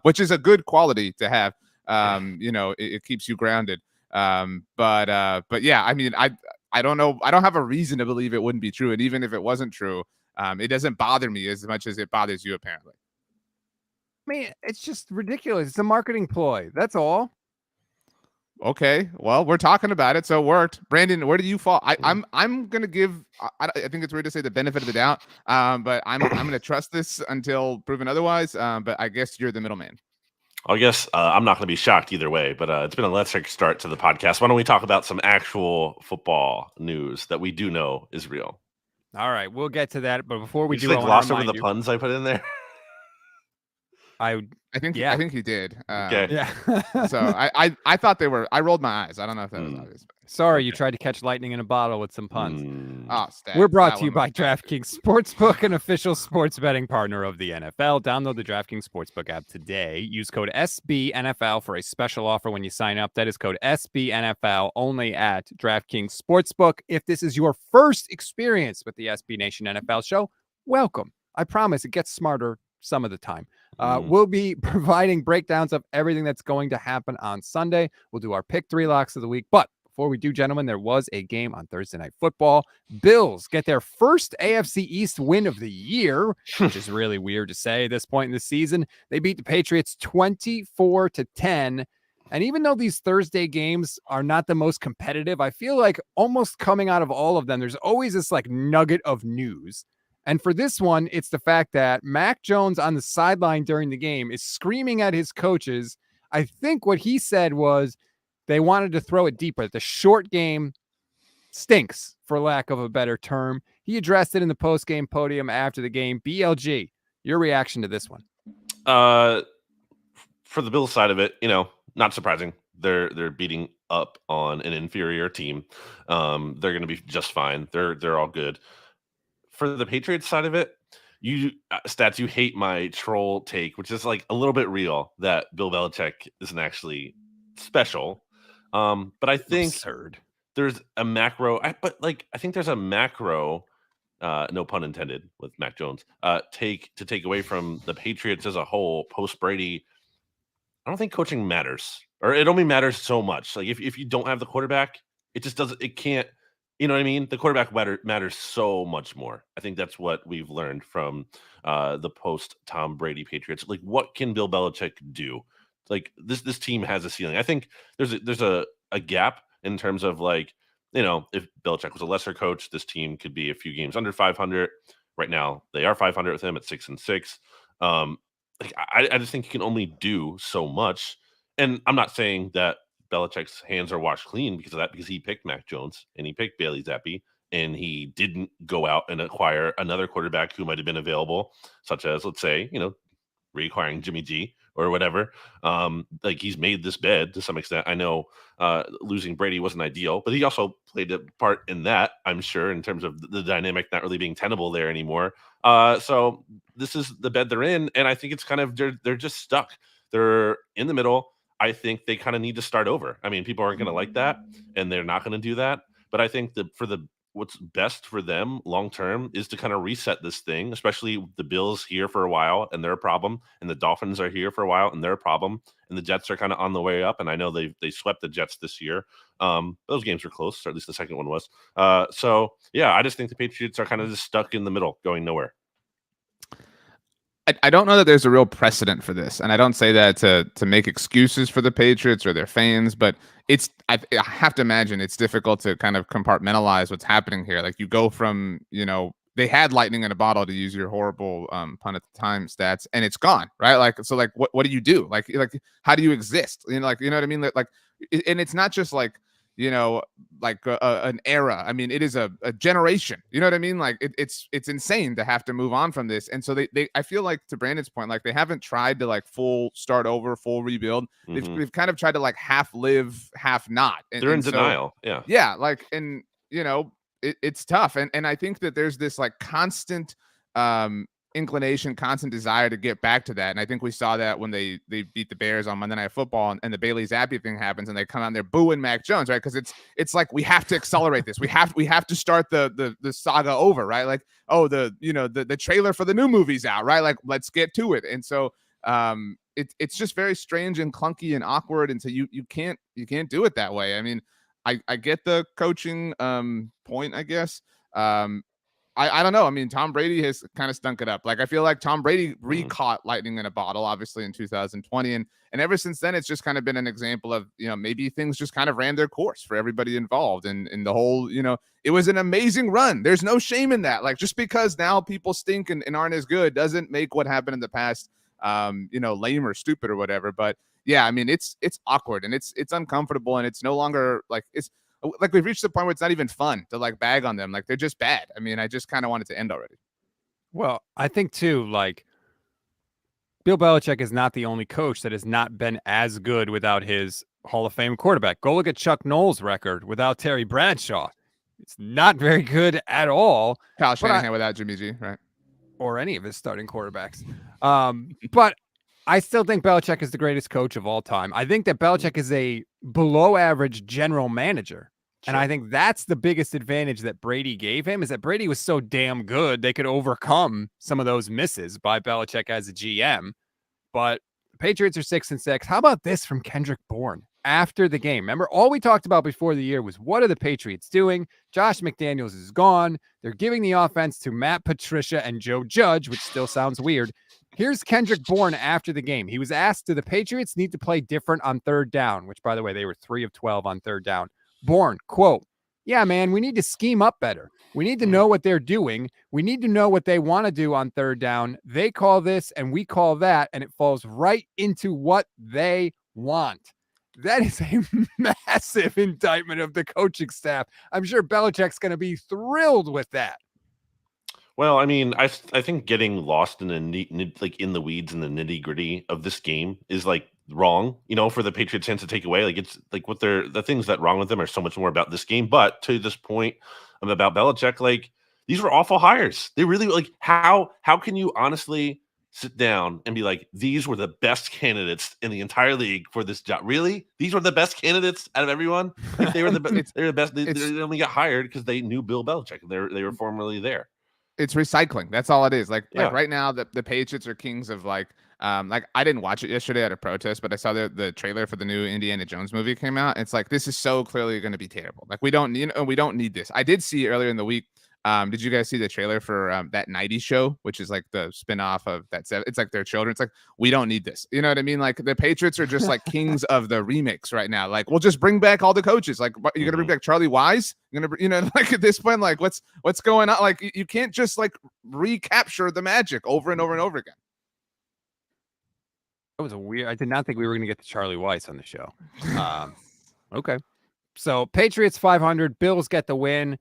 which is a good quality to have. It keeps you grounded. But yeah, I mean, I don't know. I don't have a reason to believe it wouldn't be true. And even if it wasn't true, it doesn't bother me as much as it bothers you, apparently. I mean, it's just ridiculous. It's a marketing ploy. That's all. Okay, well, we're talking about it, so it worked. Brandon, where do you fall? I'm gonna give. I think it's weird to say the benefit of the doubt, but I'm gonna trust this until proven otherwise. But I guess you're the middleman. I guess I'm not going to be shocked either way, but it's been an electric start to the podcast. Why don't we talk about some actual football news that we do know is real? All right, we'll get to that. But before we do, I glossed over the puns I put in there. I think he did. Okay. Yeah. So I thought they were. I rolled my eyes. I don't know if that was obvious. Sorry, you tried to catch lightning in a bottle with some puns. Stats. We're brought to you by DraftKings Sportsbook, an official sports betting partner of the NFL. Download the DraftKings Sportsbook app today. Use code SBNFL for a special offer when you sign up. That is code SBNFL only at DraftKings Sportsbook. If this is your first experience with the SB Nation NFL show, welcome. I promise it gets smarter some of the time. We'll be providing breakdowns of everything that's going to happen on Sunday. We'll do our pick 3 locks of the week. But before we do, gentlemen, there was a game on Thursday Night Football. Bills get their first AFC East win of the year, which is really weird to say at this point in the season. They beat the Patriots 24-10. And even though these Thursday games are not the most competitive, I feel like almost coming out of all of them, there's always this like nugget of news. And for this one, it's the fact that Mac Jones on the sideline during the game is screaming at his coaches. I think what he said was they wanted to throw it deeper. The short game stinks, for lack of a better term. He addressed it in the post-game podium after the game. BLG, your reaction to this one? For the Bills side of it, not surprising. They're beating up on an inferior team. They're going to be just fine. They're all good. For the Patriots side of it, you hate my troll take, which is like a little bit real, that Bill Belichick isn't actually special. But I think there's a macro, I think there's a macro, no pun intended with Mac Jones, take away from the Patriots as a whole post Brady. I don't think coaching matters, or it only matters so much. Like if you don't have the quarterback, it just doesn't, it can't. You know what I mean? The quarterback matters so much more. I think that's what we've learned from the post-Tom Brady Patriots. Like, what can Bill Belichick do? Like, this team has a ceiling. I think there's a gap in terms of, like, if Belichick was a lesser coach, this team could be a few games under 500. Right now, they are 500 with him at 6-6. I just think you can only do so much. And I'm not saying that Belichick's hands are washed clean because of that, because he picked Mac Jones and he picked Bailey Zappi, and he didn't go out and acquire another quarterback who might have been available, such as, let's say, reacquiring Jimmy G or whatever. Like, he's made this bed to some extent. I know losing Brady wasn't ideal, but he also played a part in that, I'm sure, in terms of the dynamic not really being tenable there anymore. So this is the bed they're in, and I think it's kind of, they're just stuck. They're in the middle. I think they kind of need to start over. I mean, people aren't going to like that, and they're not going to do that. But I think that what's best for them long term is to kind of reset this thing, especially the Bills here for a while and they're a problem, and the Dolphins are here for a while and they're a problem, and the Jets are kind of on the way up. And I know they swept the Jets this year. Those games were close, or at least the second one was. So yeah, I just think the Patriots are kind of just stuck in the middle, going nowhere. I don't know that there's a real precedent for this, and I don't say that to make excuses for the Patriots or their fans, but I have to imagine it's difficult to kind of compartmentalize what's happening here. Like, you go from, they had lightning in a bottle, to use your horrible pun at the time, stats, and it's gone, right? Like, so like what do you do? Like how do you exist? You know what I mean? Like, and it's not just like, an era. I mean, it is a generation. You know what I mean? Like, it's insane to have to move on from this. And so I feel like, to Brandon's point, like, they haven't tried to like full start over, full rebuild. Mm-hmm. They've kind of tried to like half live, half not. They're in denial. Yeah. Yeah. Like, and it's tough. And I think that there's this like constant inclination, constant desire to get back to that. And I think we saw that when they beat the Bears on Monday Night Football, and the Bailey Zappi thing happens, and they come out and they're booing Mac Jones, right? Because it's like, we have to accelerate this. We have to start the saga over, right? Like, oh, the trailer for the new movie's out, right? Like, let's get to it. And so it's just very strange and clunky and awkward, and so you can't do it that way. I mean, I get the coaching point, I guess. I don't know. I mean, Tom Brady has kind of stunk it up. Like, I feel like Tom Brady re-caught lightning in a bottle, obviously in 2020, and ever since then, it's just kind of been an example of, maybe things just kind of ran their course for everybody involved, and the whole, it was an amazing run. There's no shame in that. Like, just because now people stink and aren't as good doesn't make what happened in the past, lame or stupid or whatever. But yeah, I mean, it's awkward and it's uncomfortable, and it's no longer like we've reached the point where it's not even fun to like bag on them. Like, they're just bad. I mean, I just kind of want it to end already. Well, I think too, like, Bill Belichick is not the only coach that has not been as good without his Hall of Fame quarterback. Go look at Chuck Noll's record without Terry Bradshaw. It's not very good at all. Kyle Shanahan without Jimmy G, right? Or any of his starting quarterbacks. But I still think Belichick is the greatest coach of all time. I think that Belichick is a below average general manager. Sure. And I think that's the biggest advantage that Brady gave him, is that Brady was so damn good they could overcome some of those misses by Belichick as a GM. But the Patriots are 6-6. How about this from Kendrick Bourne after the game? Remember, all we talked about before the year was, what are the Patriots doing? Josh McDaniels is gone. They're giving the offense to Matt Patricia and Joe Judge, which still sounds weird. Here's Kendrick Bourne after the game. He was asked, do the Patriots need to play different on third down? Which, by the way, they were 3 of 12 on third down. Bourne, quote, yeah, man, we need to scheme up better. We need to know what they're doing. We need to know what they want to do on third down. They call this and we call that, and it falls right into what they want. That is a massive indictment of the coaching staff. I'm sure Belichick's going to be thrilled with that. Well, I mean, I think getting lost in the weeds and the nitty gritty of this game is like wrong, for the Patriots fans to take away. Like, it's like the things that wrong with them are so much more about this game. But to this point about Belichick, like, these were awful hires. They really, like, how can you honestly sit down and be like, these were the best candidates in the entire league for this job? Really? These were the best candidates out of everyone? Like, they were the best. They're the best. They only got hired because they knew Bill Belichick. They were formerly there. It's recycling. That's all it is. Like right now, the Patriots are kings of like I didn't watch it yesterday at a protest, but I saw the trailer for the new Indiana Jones movie came out. It's like, this is so clearly going to be terrible. Like, we don't need this. I did see earlier in the week. Did you guys see the trailer for that 90s show, which is like the spinoff of that? It's like their children. It's like, we don't need this. You know what I mean? Like, the Patriots are just like kings of the remix right now. Like, we'll just bring back all the coaches. Like, you're gonna bring back Charlie Wise? You're gonna, like, at this point, like, what's going on? Like, you can't just like recapture the magic over and over and over again. That was a weird. I did not think we were gonna get to Charlie Weiss on the show. Okay, so Patriots 500, Bills get the win.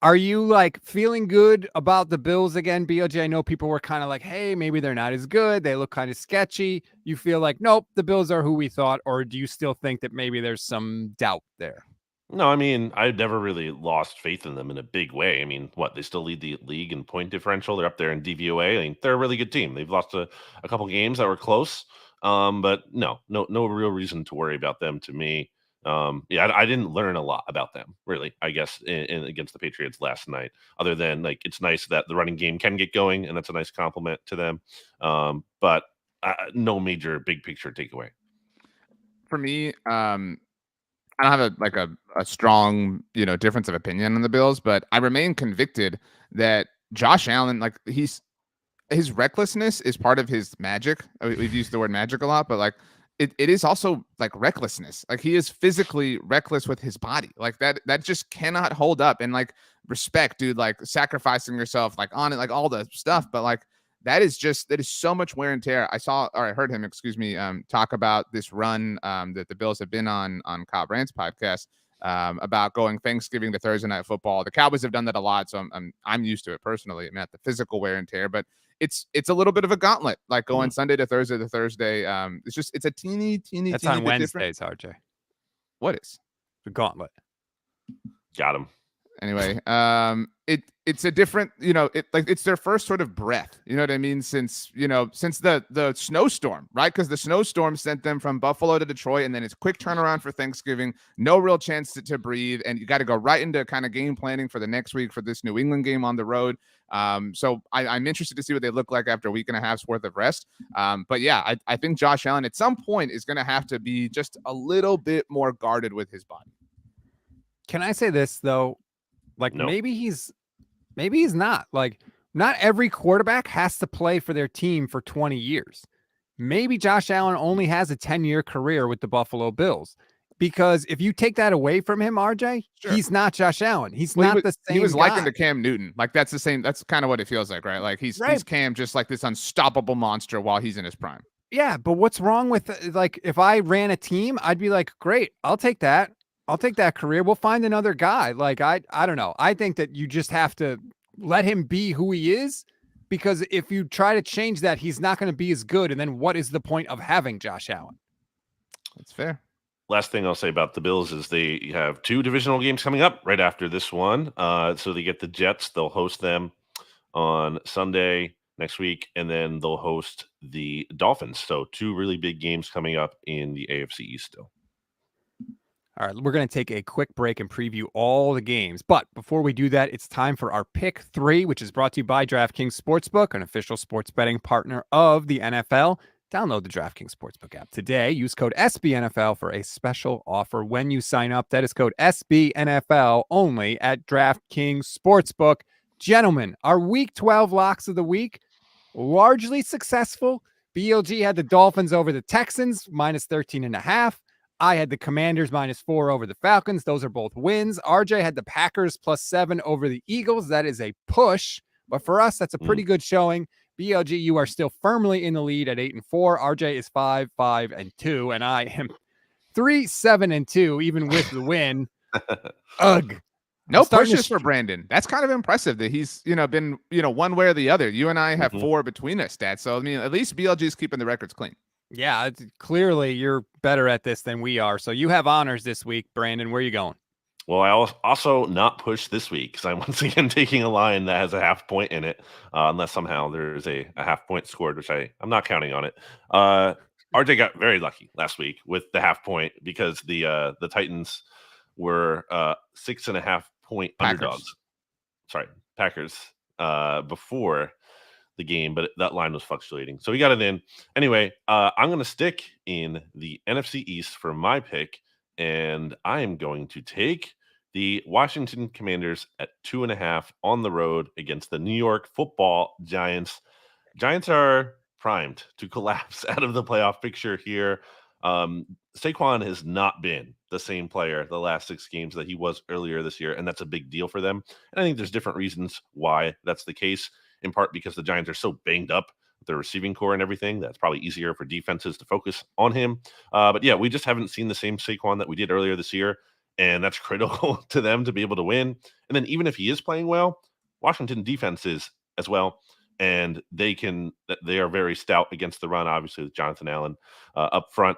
Are you like feeling good about the Bills again, BLJ? I know people were kind of like, hey, maybe they're not as good. They look kind of sketchy. You feel like, nope, the Bills are who we thought, or do you still think that maybe there's some doubt there? No, I mean, I've never really lost faith in them in a big way. I mean, they still lead the league in point differential. They're up there in DVOA. I mean, they're a really good team. They've lost a couple games that were close, but no real reason to worry about them to me. I didn't learn a lot about them, really, I guess, in against the Patriots last night, other than, like, it's nice that the running game can get going, and that's a nice compliment to them. But no major big picture takeaway. For me, I don't have a strong, difference of opinion on the Bills, but I remain convicted that Josh Allen, like, his recklessness is part of his magic. We've used the word magic a lot, but like, it is also like recklessness. Like, he is physically reckless with his body. Like, that just cannot hold up. And like, respect, dude, like sacrificing yourself, like, on it, like all the stuff. But like, that is so much wear and tear. I heard him, talk about this run that the Bills have been on Kyle Brandt's podcast about going Thanksgiving to Thursday Night Football. The Cowboys have done that a lot, so I'm used to it personally. I mean, at the physical wear and tear, but it's a little bit of a gauntlet, like going Sunday to Thursday to Thursday. It's a teeny. That's on Wednesdays, RJ. What is the gauntlet? Got him. Anyway, it's a different, it's their first sort of breath, you know what I mean, since the snowstorm, right? Because the snowstorm sent them from Buffalo to Detroit, and then it's quick turnaround for Thanksgiving, no real chance to breathe, and you got to go right into kind of game planning for the next week for this New England game on the road. So I'm interested to see what they look like after a week and a half's worth of rest. But yeah, I think Josh Allen at some point is going to have to be just a little bit more guarded with his body. Can I say this though? Like No. maybe he's not. Like not every quarterback has to play for their team for 20 years. Maybe Josh Allen only has a 10-year career with the Buffalo Bills. Because if you take that away from him, RJ, Sure. he's not Josh Allen. He's not the same. He was guy. likened to Cam Newton. Like that's the same. That's kind of what it feels like, right? Like he's Cam, just like this unstoppable monster while he's in his prime. Yeah, but what's wrong with like if I ran a team, I'd be like, great, I'll take that. I'll take that career. We'll find another guy. Like I don't know. I think that you just have to let him be who he is, because if you try to change that, he's not going to be as good. And then what is the point of having Josh Allen? That's fair. Last thing I'll say about the Bills is they have 2 divisional games coming up right after this one. So they get the Jets. They'll host them on Sunday next week, and then they'll host the Dolphins. So 2 really big games coming up in the AFC East still. All right, we're going to take a quick break and preview all the games. But before we do that, it's time for our Pick 3, which is brought to you by DraftKings Sportsbook, an official sports betting partner of the NFL. Download the DraftKings Sportsbook app today. Use code SBNFL for a special offer when you sign up. That is code SBNFL only at DraftKings Sportsbook. Gentlemen, our Week 12 locks of the week, largely successful. BLG had the Dolphins over the Texans, minus 13.5. I had the Commanders -4 over the Falcons. Those are both wins. RJ had the Packers +7 over the Eagles. That is a push. But for us, that's a pretty good showing. BLG, you are still firmly in the lead at 8-4. RJ is 5-5-2. And I am 3-7-2, even with the win. Ugh. No pushes for Brandon. That's kind of impressive that he's, been, one way or the other. You and I have 4 between us, stats. So, I mean, at least BLG is keeping the records clean. Yeah, clearly you're better at this than we are. So you have honors this week, Brandon. Where are you going? Well, I also not push this week because I'm once again taking a line that has a half point in it, unless somehow there's a half point scored, which I'm not counting on it. RJ got very lucky last week with the half point because the Titans were 6.5 point underdogs. Sorry, Packers before the game, but that line was fluctuating, so we got it in anyway. I'm going to stick in the NFC East for my pick, and I am going to take the Washington Commanders at 2.5 on the road against the New York Football Giants. Giants are primed to collapse out of the playoff picture here. Saquon has not been the same player the last 6 games that he was earlier this year, and that's a big deal for them. And I think there's different reasons why that's the case. In part because the Giants are so banged up with their receiving core and everything, that's probably easier for defenses to focus on him. But yeah, we just haven't seen the same Saquon that we did earlier this year, and that's critical to them to be able to win. And then even if he is playing well, Washington defense is as well, and they are very stout against the run, obviously with Jonathan Allen up front,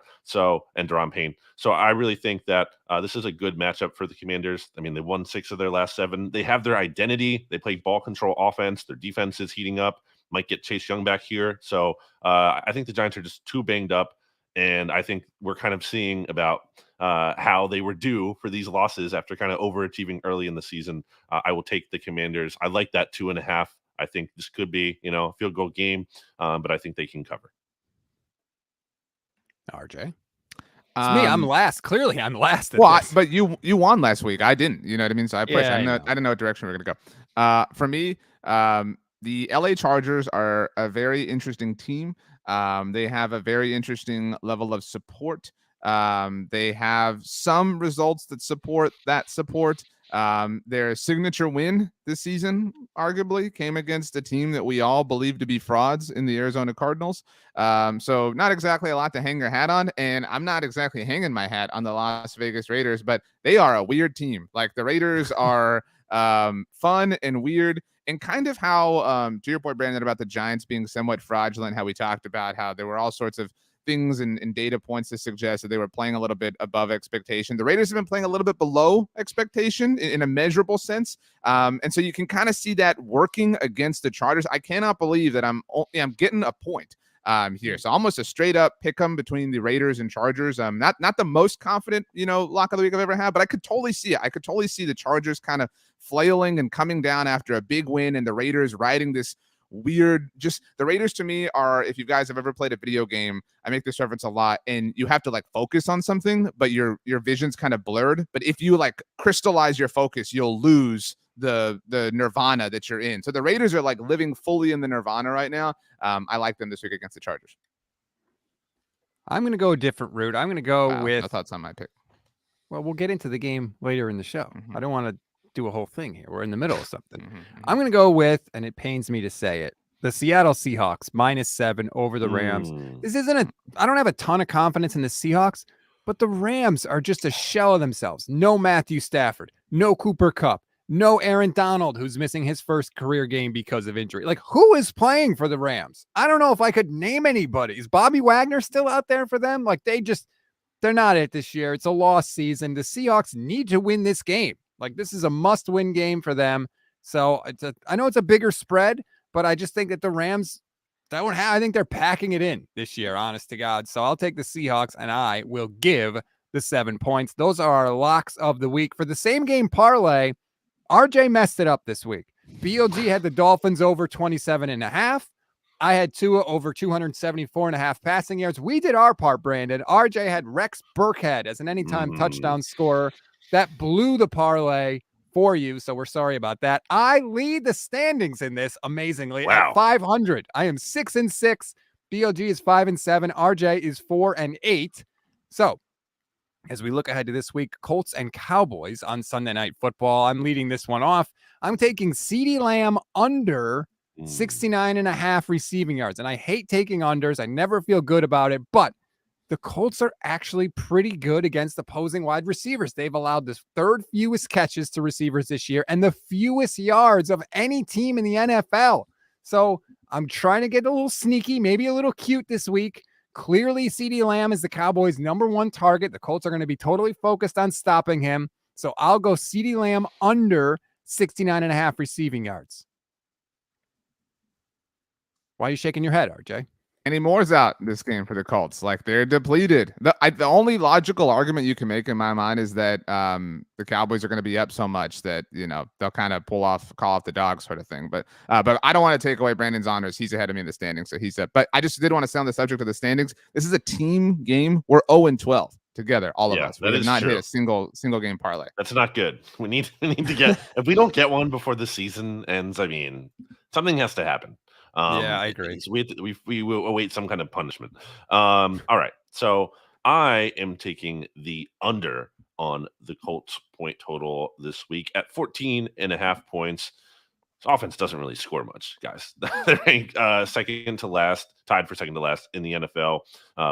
and Deron Payne. So I really think that this is a good matchup for the Commanders. I mean, they won 6 of their last 7. They have their identity. They play ball control offense. Their defense is heating up. Might get Chase Young back here. So I think the Giants are just too banged up, and I think we're kind of seeing about how they were due for these losses after kind of overachieving early in the season. I will take the Commanders. I like that 2.5. I think this could be, a field goal game, but I think they can cover. RJ, it's me. I'm last. Clearly, I'm last. But you won last week. I didn't. You know what I mean? So I pushed. Yeah, I didn't know what direction we were gonna go. For me, the LA Chargers are a very interesting team. They have a very interesting level of support. They have some results that support that support. Their signature win this season arguably came against a team that we all believe to be frauds in the Arizona Cardinals. So not exactly a lot to hang your hat on, and I'm not exactly hanging my hat on the Las Vegas Raiders, but they are a weird team. Like the Raiders are fun and weird, and kind of how to your point, Brandon, about the Giants being somewhat fraudulent, how we talked about how there were all sorts of things and data points to suggest that they were playing a little bit above expectation. The Raiders have been playing a little bit below expectation in a measurable sense. And so you can kind of see that working against the Chargers. I cannot believe that I'm getting a point here. So almost a straight up pick 'em between the Raiders and Chargers. Not the most confident, lock of the week I've ever had, but I could totally see it. I could totally see the Chargers kind of flailing and coming down after a big win, and the Raiders riding this weird, the Raiders to me are, if you guys have ever played a video game, I make this reference a lot, and you have to like focus on something, but your vision's kind of blurred. But if you like crystallize your focus, you'll lose the nirvana that you're in. So the Raiders are like living fully in the nirvana right now. I like them this week against the Chargers. I'm going to go a different route. I'm going to go with... No thoughts on my pick. Well, we'll get into the game later in the show. I don't want to do a whole thing here. We're in the middle of something. I'm going to go with, and it pains me to say it, the Seattle Seahawks -7 over the Rams. This isn't I don't have a ton of confidence in the Seahawks, but the Rams are just a shell of themselves. No Matthew Stafford, no Cooper Kupp, no Aaron Donald, who's missing his first career game because of injury. Like, who is playing for the Rams? I don't know if I could name anybody. Is Bobby Wagner still out there for them? Like, they're not it this year. It's a lost season. The Seahawks need to win this game. Like, this is a must-win game for them. So I know it's a bigger spread, but I just think that the Rams I think they're packing it in this year, honest to God. So I'll take the Seahawks, and I will give the 7 points. Those are our locks of the week. For the same game parlay, RJ messed it up this week. BLG had the Dolphins over 27.5. I had Tua over 274.5 passing yards. We did our part, Brandon. RJ had Rex Burkhead as an anytime touchdown scorer. That blew the parlay for you, so we're sorry about that. I lead the standings in this amazingly at 500. I am 6-6. BLG is 5-7. RJ is 4-8. So, as we look ahead to this week, Colts and Cowboys on Sunday Night Football. I'm leading this one off. I'm taking CeeDee Lamb under 69.5 receiving yards. And I hate taking unders. I never feel good about it, but the Colts are actually pretty good against opposing wide receivers. They've allowed the third fewest catches to receivers this year and the fewest yards of any team in the NFL. So I'm trying to get a little sneaky, maybe a little cute this week. Clearly, CeeDee Lamb is the Cowboys' #1 target. The Colts are going to be totally focused on stopping him. So I'll go CeeDee Lamb under 69.5 receiving yards. Why are you shaking your head, RJ? Any more's out this game for the Colts. Like, they're depleted. The only logical argument you can make in my mind is that the Cowboys are going to be up so much that they'll kind of call off the dog sort of thing. But I don't want to take away Brandon's honors. He's ahead of me in the standings, so he's up. But I just did want to stay on the subject of the standings. This is a team game. We're 0-12 together, all of us. We have not hit a single game parlay. That's not good. We need to get. If we don't get one before the season ends, I mean, something has to happen. Yeah, I agree. So we will await some kind of punishment. All right. So I am taking the under on the Colts point total this week at 14.5 points. This offense doesn't really score much, guys. They're ranked second to last, tied for second to last in the NFL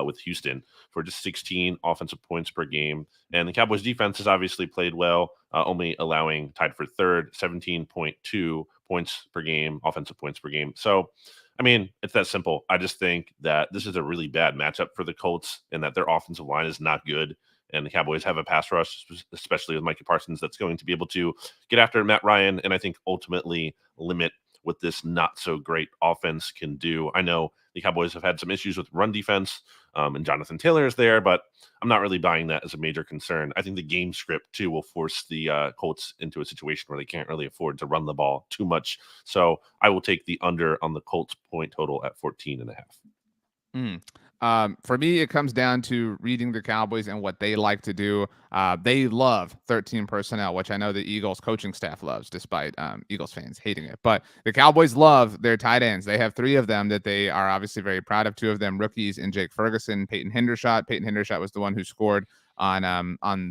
with Houston for just 16 offensive points per game. And the Cowboys defense has obviously played well, only allowing, tied for third, 17.2 points per game, offensive points per game. So, I mean, it's that simple. I just think that this is a really bad matchup for the Colts and that their offensive line is not good. And the Cowboys have a pass rush, especially with Micah Parsons, that's going to be able to get after Matt Ryan and I think ultimately limit what this not so great offense can do. I know the Cowboys have had some issues with run defense and Jonathan Taylor is there, but I'm not really buying that as a major concern. I think the game script too will force the Colts into a situation where they can't really afford to run the ball too much. So I will take the under on the Colts point total at 14.5. For me, it comes down to reading the Cowboys and what they like to do. They love 13 personnel, which I know the Eagles coaching staff loves, despite Eagles fans hating it. But the Cowboys love their tight ends. They have 3 of them that they are obviously very proud of. 2 of them rookies in Jake Ferguson, Peyton Hendershot. Peyton Hendershot was the one who scored on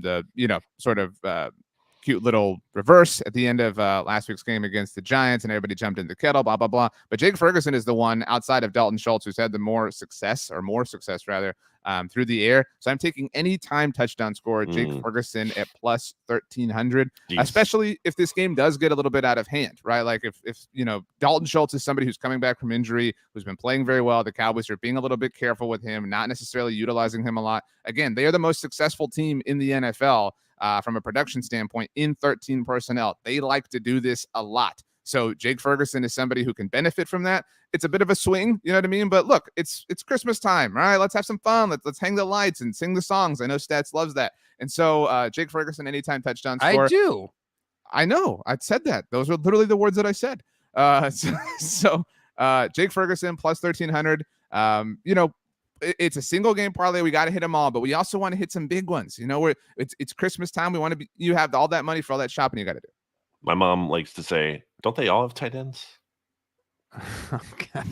the sort of cute little reverse at the end of last week's game against the Giants, and everybody jumped in the kettle, blah, blah, blah. But Jake Ferguson is the one outside of Dalton Schultz who's had the more success rather, through the air. So I'm taking any time touchdown scorer, Jake Ferguson at plus 1,300, especially if this game does get a little bit out of hand, right? Like if Dalton Schultz is somebody who's coming back from injury, who's been playing very well. The Cowboys are being a little bit careful with him, not necessarily utilizing him a lot. Again, they are the most successful team in the NFL from a production standpoint in 13 personnel. They like to do this a lot. So Jake Ferguson is somebody who can benefit from that. It's a bit of a swing, you know what I mean? But look, it's Christmas time, right? Let's have some fun. Let's hang the lights and sing the songs. I know Stats loves that. And so Jake Ferguson, anytime touchdown score. I do. I know. I said that. Those were literally the words that I said. So Jake Ferguson plus 1,300. It's a single game parlay. We got to hit them all, but we also want to hit some big ones. It's Christmas time. We want to be. You have all that money for all that shopping you got to do. My mom likes to say, "Don't they all have tight ends?" Okay.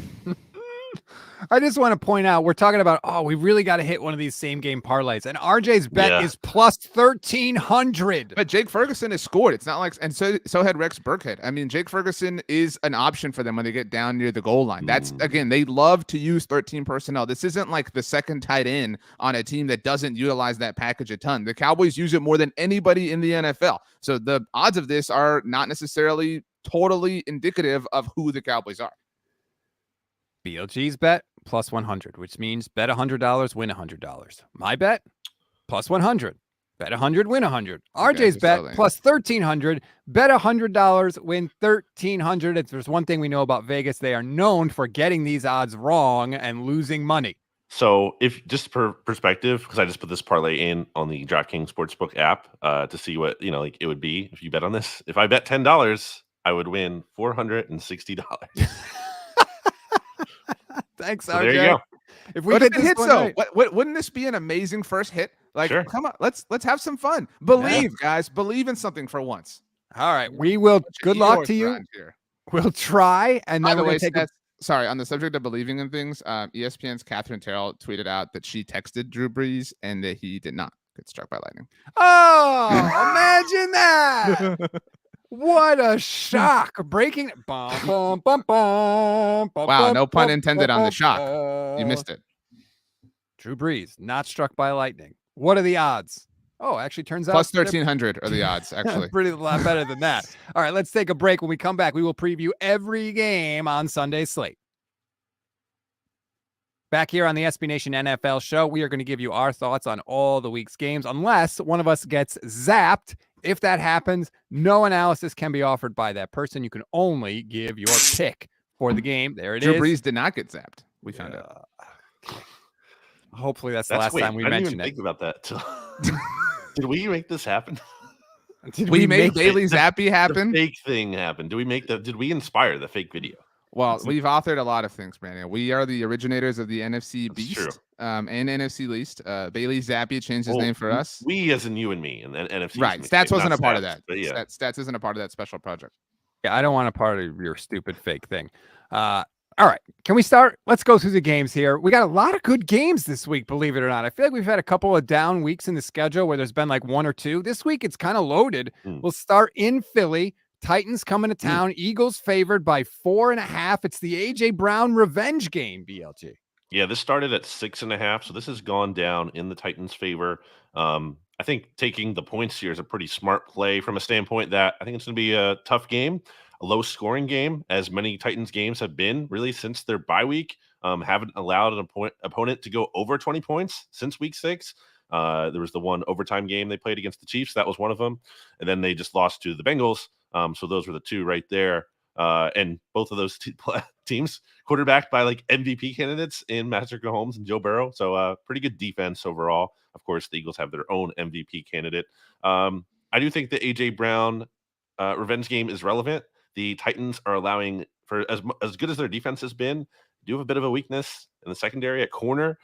I just want to point out we're talking about we really got to hit one of these same game parlays, and RJ's bet is plus 1,300. But Jake Ferguson has scored. It's not like, and so had Rex Burkhead. I mean, Jake Ferguson is an option for them when they get down near the goal line. That's again, they love to use 13 personnel. This isn't like the second tight end on a team that doesn't utilize that package a ton. The Cowboys use it more than anybody in the NFL. So the odds of this are not necessarily totally indicative of who the Cowboys are. BLG's bet plus 100, which means bet $100, win $100. My bet plus 100, bet 100, win 100. RJ's bet plus 1,300, bet $100, win 1,300. If there's one thing we know about Vegas, they are known for getting these odds wrong and losing money. So if just for perspective, because I just put this parlay in on the DraftKings Sportsbook app to see what it would be if you bet on this. If I bet $10, I would win $460. Thanks, so RJ. there you go. If we get this hit, right. wouldn't this be an amazing first hit? Like, sure. Come on, let's have some fun. Believe, guys, believe in something for once. All right, we will. Good luck to you. We'll try, and then we're going to Sorry, on the subject of believing in things, ESPN's Catherine Terrell tweeted out that she texted Drew Brees and that he did not get struck by lightning. Oh, imagine that. What a shock. Breaking. Wow, no pun intended on the shock. You missed it. Drew Brees, not struck by lightning. What are the odds? Oh, actually turns out. Plus 1,300 are the odds, actually. Pretty a lot better than that. All right, let's take a break. When we come back, we will preview every game on Sunday's slate. Back here on the SB Nation NFL show, we are going to give you our thoughts on all the week's games, unless one of us gets zapped. If that happens, no analysis can be offered by that person. You can only give your pick for the game. There it is. Drew Brees did not get zapped. We found out. Hopefully that's the last time we mentioned it. I didn't even think about that. Did we make this happen? Did we make Bailey Zappi happen? The fake thing happened. Did we inspire the fake video? Well, we've authored a lot of things, Brandon. We are the originators of the NFC Beast and NFC Least. Bailey Zappi changed his name for us. We as in you and me, and then NFC. Right. Stats wasn't a part of that. But yeah. Stats isn't a part of that special project. Yeah, I don't want a part of your stupid fake thing. All right. Can we start? Let's go through the games here. We got a lot of good games this week, believe it or not. I feel like we've had a couple of down weeks in the schedule where there's been like one or two. This week, it's kind of loaded. We'll start in Philly. Titans coming to town. Eagles favored by 4.5. It's the A.J. Brown revenge game, BLG. Yeah, this started at 6.5, so this has gone down in the Titans' favor. I think taking the points here is a pretty smart play from a standpoint that I think it's going to be a tough game, a low-scoring game, as many Titans games have been really since their bye week. Haven't allowed an opponent to go over 20 points since week 6. There was the one overtime game they played against the Chiefs. That was one of them. And then they just lost to the Bengals. So those were the two right there. And both of those teams quarterbacked by like MVP candidates in Patrick Mahomes and Joe Burrow. So pretty good defense overall. Of course, the Eagles have their own MVP candidate. I do think the A.J. Brown revenge game is relevant. The Titans are allowing, for as good as their defense has been, do have a bit of a weakness in the secondary at corner.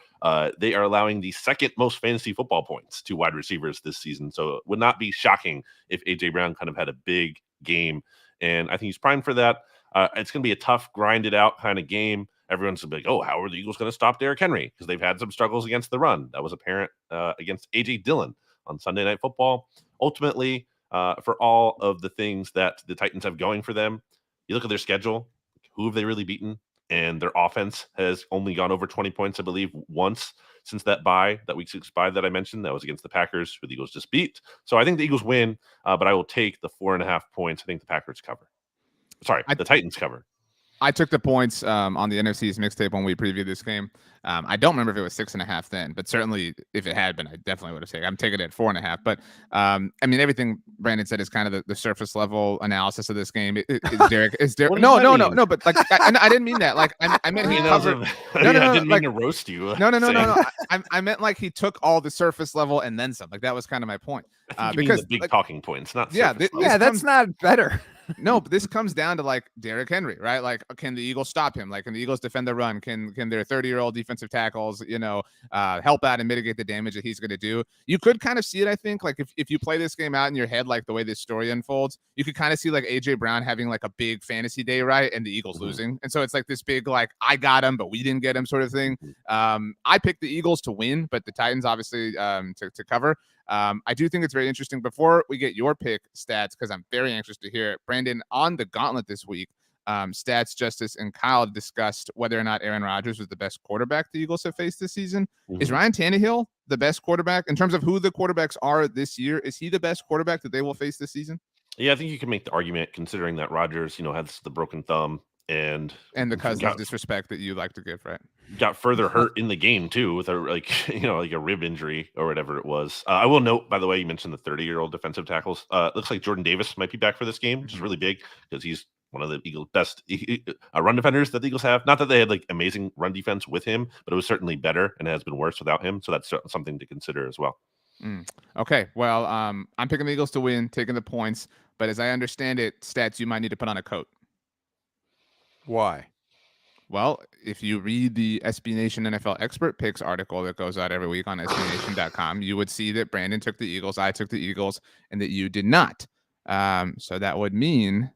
They are allowing the second most fantasy football points to wide receivers this season. So it would not be shocking if A.J. Brown kind of had a big game. And I think he's primed for that. It's going to be a tough, grinded out kind of game. Everyone's going to be like, oh, how are the Eagles going to stop Derrick Henry? Because they've had some struggles against the run. That was apparent against A.J. Dillon on Sunday Night Football. Ultimately, for all of the things that the Titans have going for them. You look at their schedule, who have they really beaten? And their offense has only gone over 20 points, I believe, once since that week 6 bye that I mentioned. That was against the Packers, who the Eagles just beat. So I think the Eagles win, but I will take the 4.5 points. I think the Packers cover. Sorry, the Titans cover. I took the points on the NFC's mixtape when we previewed this game. I don't remember if it was 6.5 then, but certainly if it had been, I definitely would have taken. I'm taking it at 4.5. But I mean, everything Brandon said is kind of the surface level analysis of this game. Is Derek? No. But like, I didn't mean that. Like, I meant he covered. No, I didn't mean to roast you. No. I meant like he took all the surface level and then some. Like that was kind of my point. Because the big talking points, not that's not better. No, but this comes down to like Derrick Henry, right? Like, can the Eagles stop him? Like, can the Eagles defend the run? Can their 30-year-old defensive tackles, help out and mitigate the damage that he's going to do? You could kind of see it, I think. Like, if you play this game out in your head, like the way this story unfolds, you could kind of see like AJ Brown having like a big fantasy day, right? And the Eagles losing, and so it's like this big like I got him, but we didn't get him sort of thing. I picked the Eagles to win, but the Titans obviously to cover. I do think it's very interesting. Before we get your pick, Stats, because I'm very anxious to hear it, Brandon, on the gauntlet this week, Stats, Justice, and Kyle discussed whether or not Aaron Rodgers was the best quarterback the Eagles have faced this season. Is Ryan Tannehill the best quarterback in terms of who the quarterbacks are this year? Is he the best quarterback that they will face this season? Yeah, I think you can make the argument considering that Rodgers, has the broken thumb and the Cousins disrespect that you like to give, right? Got further hurt in the game too with a a rib injury or whatever it was. I will note, by the way, you mentioned the 30-year-old defensive tackles. Looks like Jordan Davis might be back for this game, which is really big because he's one of the Eagles' best run defenders that the Eagles have. Not that they had like amazing run defense with him, but it was certainly better and has been worse without him. So that's something to consider as well. Okay, well, I'm picking the Eagles to win, taking the points, but as I understand it, Stats, you might need to put on a coat. Why? Well, if you read the SB Nation NFL Expert Picks article that goes out every week on SBNation.com, you would see that Brandon took the Eagles, I took the Eagles, and that you did not. So that would mean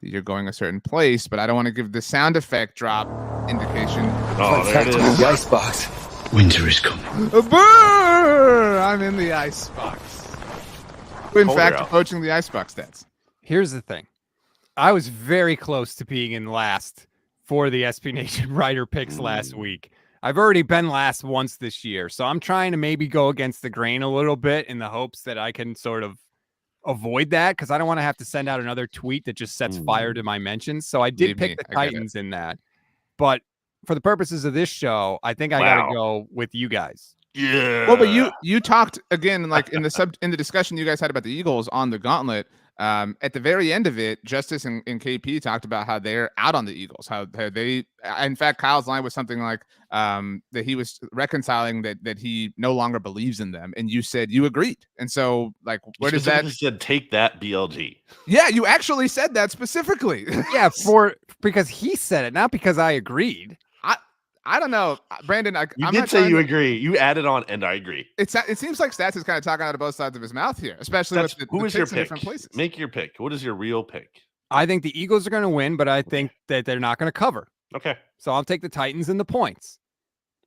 that you're going a certain place, but I don't want to give the sound effect drop indication. Oh, there it is. The icebox. Winter is coming. I'm in the icebox. In fact, approaching the icebox, Stats. Here's the thing. I was very close to being in last for the SB Nation Writer Picks last week. I've already been last once this year, so I'm trying to maybe go against the grain a little bit in the hopes that I can sort of avoid that because I don't want to have to send out another tweet that just sets fire to my mentions. So I did pick the Titans in that. But for the purposes of this show, I think I got to go with you guys. Yeah. Well, but you talked again, like in the discussion you guys had about the Eagles on the gauntlet. At the very end of it, Justice and KP talked about how they're out on the Eagles, how they, in fact, Kyle's line was something like that he was reconciling that he no longer believes in them. And you said you agreed. And so like, where does that? Said, take that BLG. Yeah, you actually said that specifically. Yeah, because he said it, not because I agreed. I don't know, Brandon. You did say you agree. You added on, and I agree. It seems like Stats is kind of talking out of both sides of his mouth here, especially with who is your pick? Different places. Make your pick. What is your real pick? I think the Eagles are going to win, but I think that they're not going to cover. Okay. So I'll take the Titans and the points.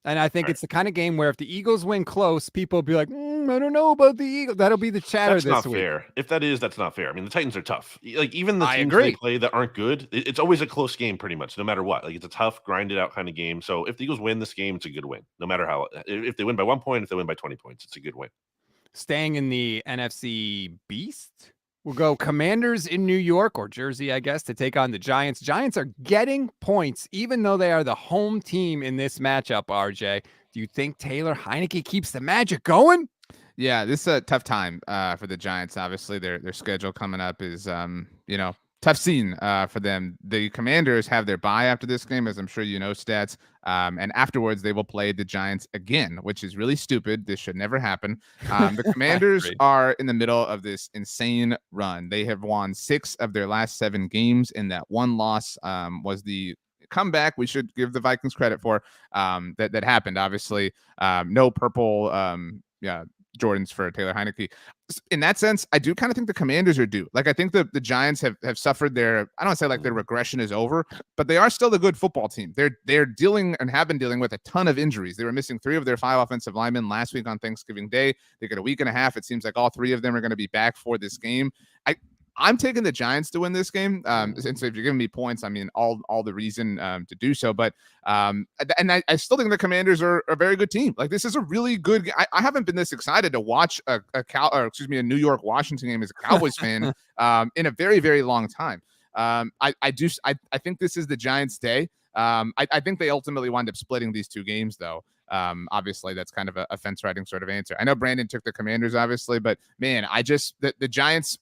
And I think it's the kind of game where if the Eagles win close, people will be like, I don't know about the Eagles. That'll be the chatter this week. That's not fair. If that is, that's not fair. I mean, the Titans are tough. Like, even the teams they play that aren't good, it's always a close game pretty much, no matter what. Like, it's a tough, grinded out kind of game. So if the Eagles win this game, it's a good win. No matter how. If they win by 1 point, if they win by 20 points, it's a good win. Staying in the NFC Beast, we'll go Commanders in New York, or Jersey, I guess, to take on the Giants. Giants are getting points, even though they are the home team in this matchup, RJ. Do you think Taylor Heineke keeps the magic going? Yeah, this is a tough time for the Giants. Obviously, their schedule coming up is, tough scene for them. The Commanders have their bye after this game, as I'm sure you know, Stats. And afterwards, they will play the Giants again, which is really stupid. This should never happen. The Commanders are in the middle of this insane run. They have won 6 of their last 7 games, and that one loss was the comeback we should give the Vikings credit for that happened. Obviously, no purple Jordans for Taylor Heineke. In that sense, I do kind of think the Commanders are due. Like, I think the Giants have suffered their, I don't want to say like their regression is over, but they are still a good football team. They're dealing and have been dealing with a ton of injuries. They were missing 3 of their 5 offensive linemen last week on Thanksgiving Day. They get a week and a half. It seems like all 3 of them are going to be back for this game. I'm taking the Giants to win this game. And so if you're giving me points, I mean, all the reason to do so. But and I still think the Commanders are a very good team. Like, this is a really good. I haven't been this excited to watch a New York Washington game as a Cowboys fan in a very, very long time. I think this is the Giants' day. I think they ultimately wind up splitting these 2 games, though. Obviously, that's kind of a fence riding sort of answer. I know Brandon took the Commanders, obviously, but man, the Giants.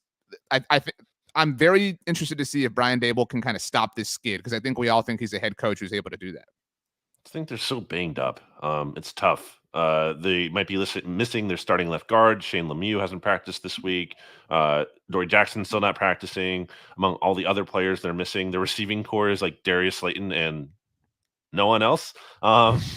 I'm very interested to see if Brian Daboll can kind of stop this skid, because I think we all think he's a head coach who's able to do that. I think they're so banged up. It's tough. They might be missing their starting left guard. Shane Lemieux hasn't practiced this week. Dory Jackson's still not practicing. Among all the other players they're missing, the receiving core is like Darius Slayton and no one else.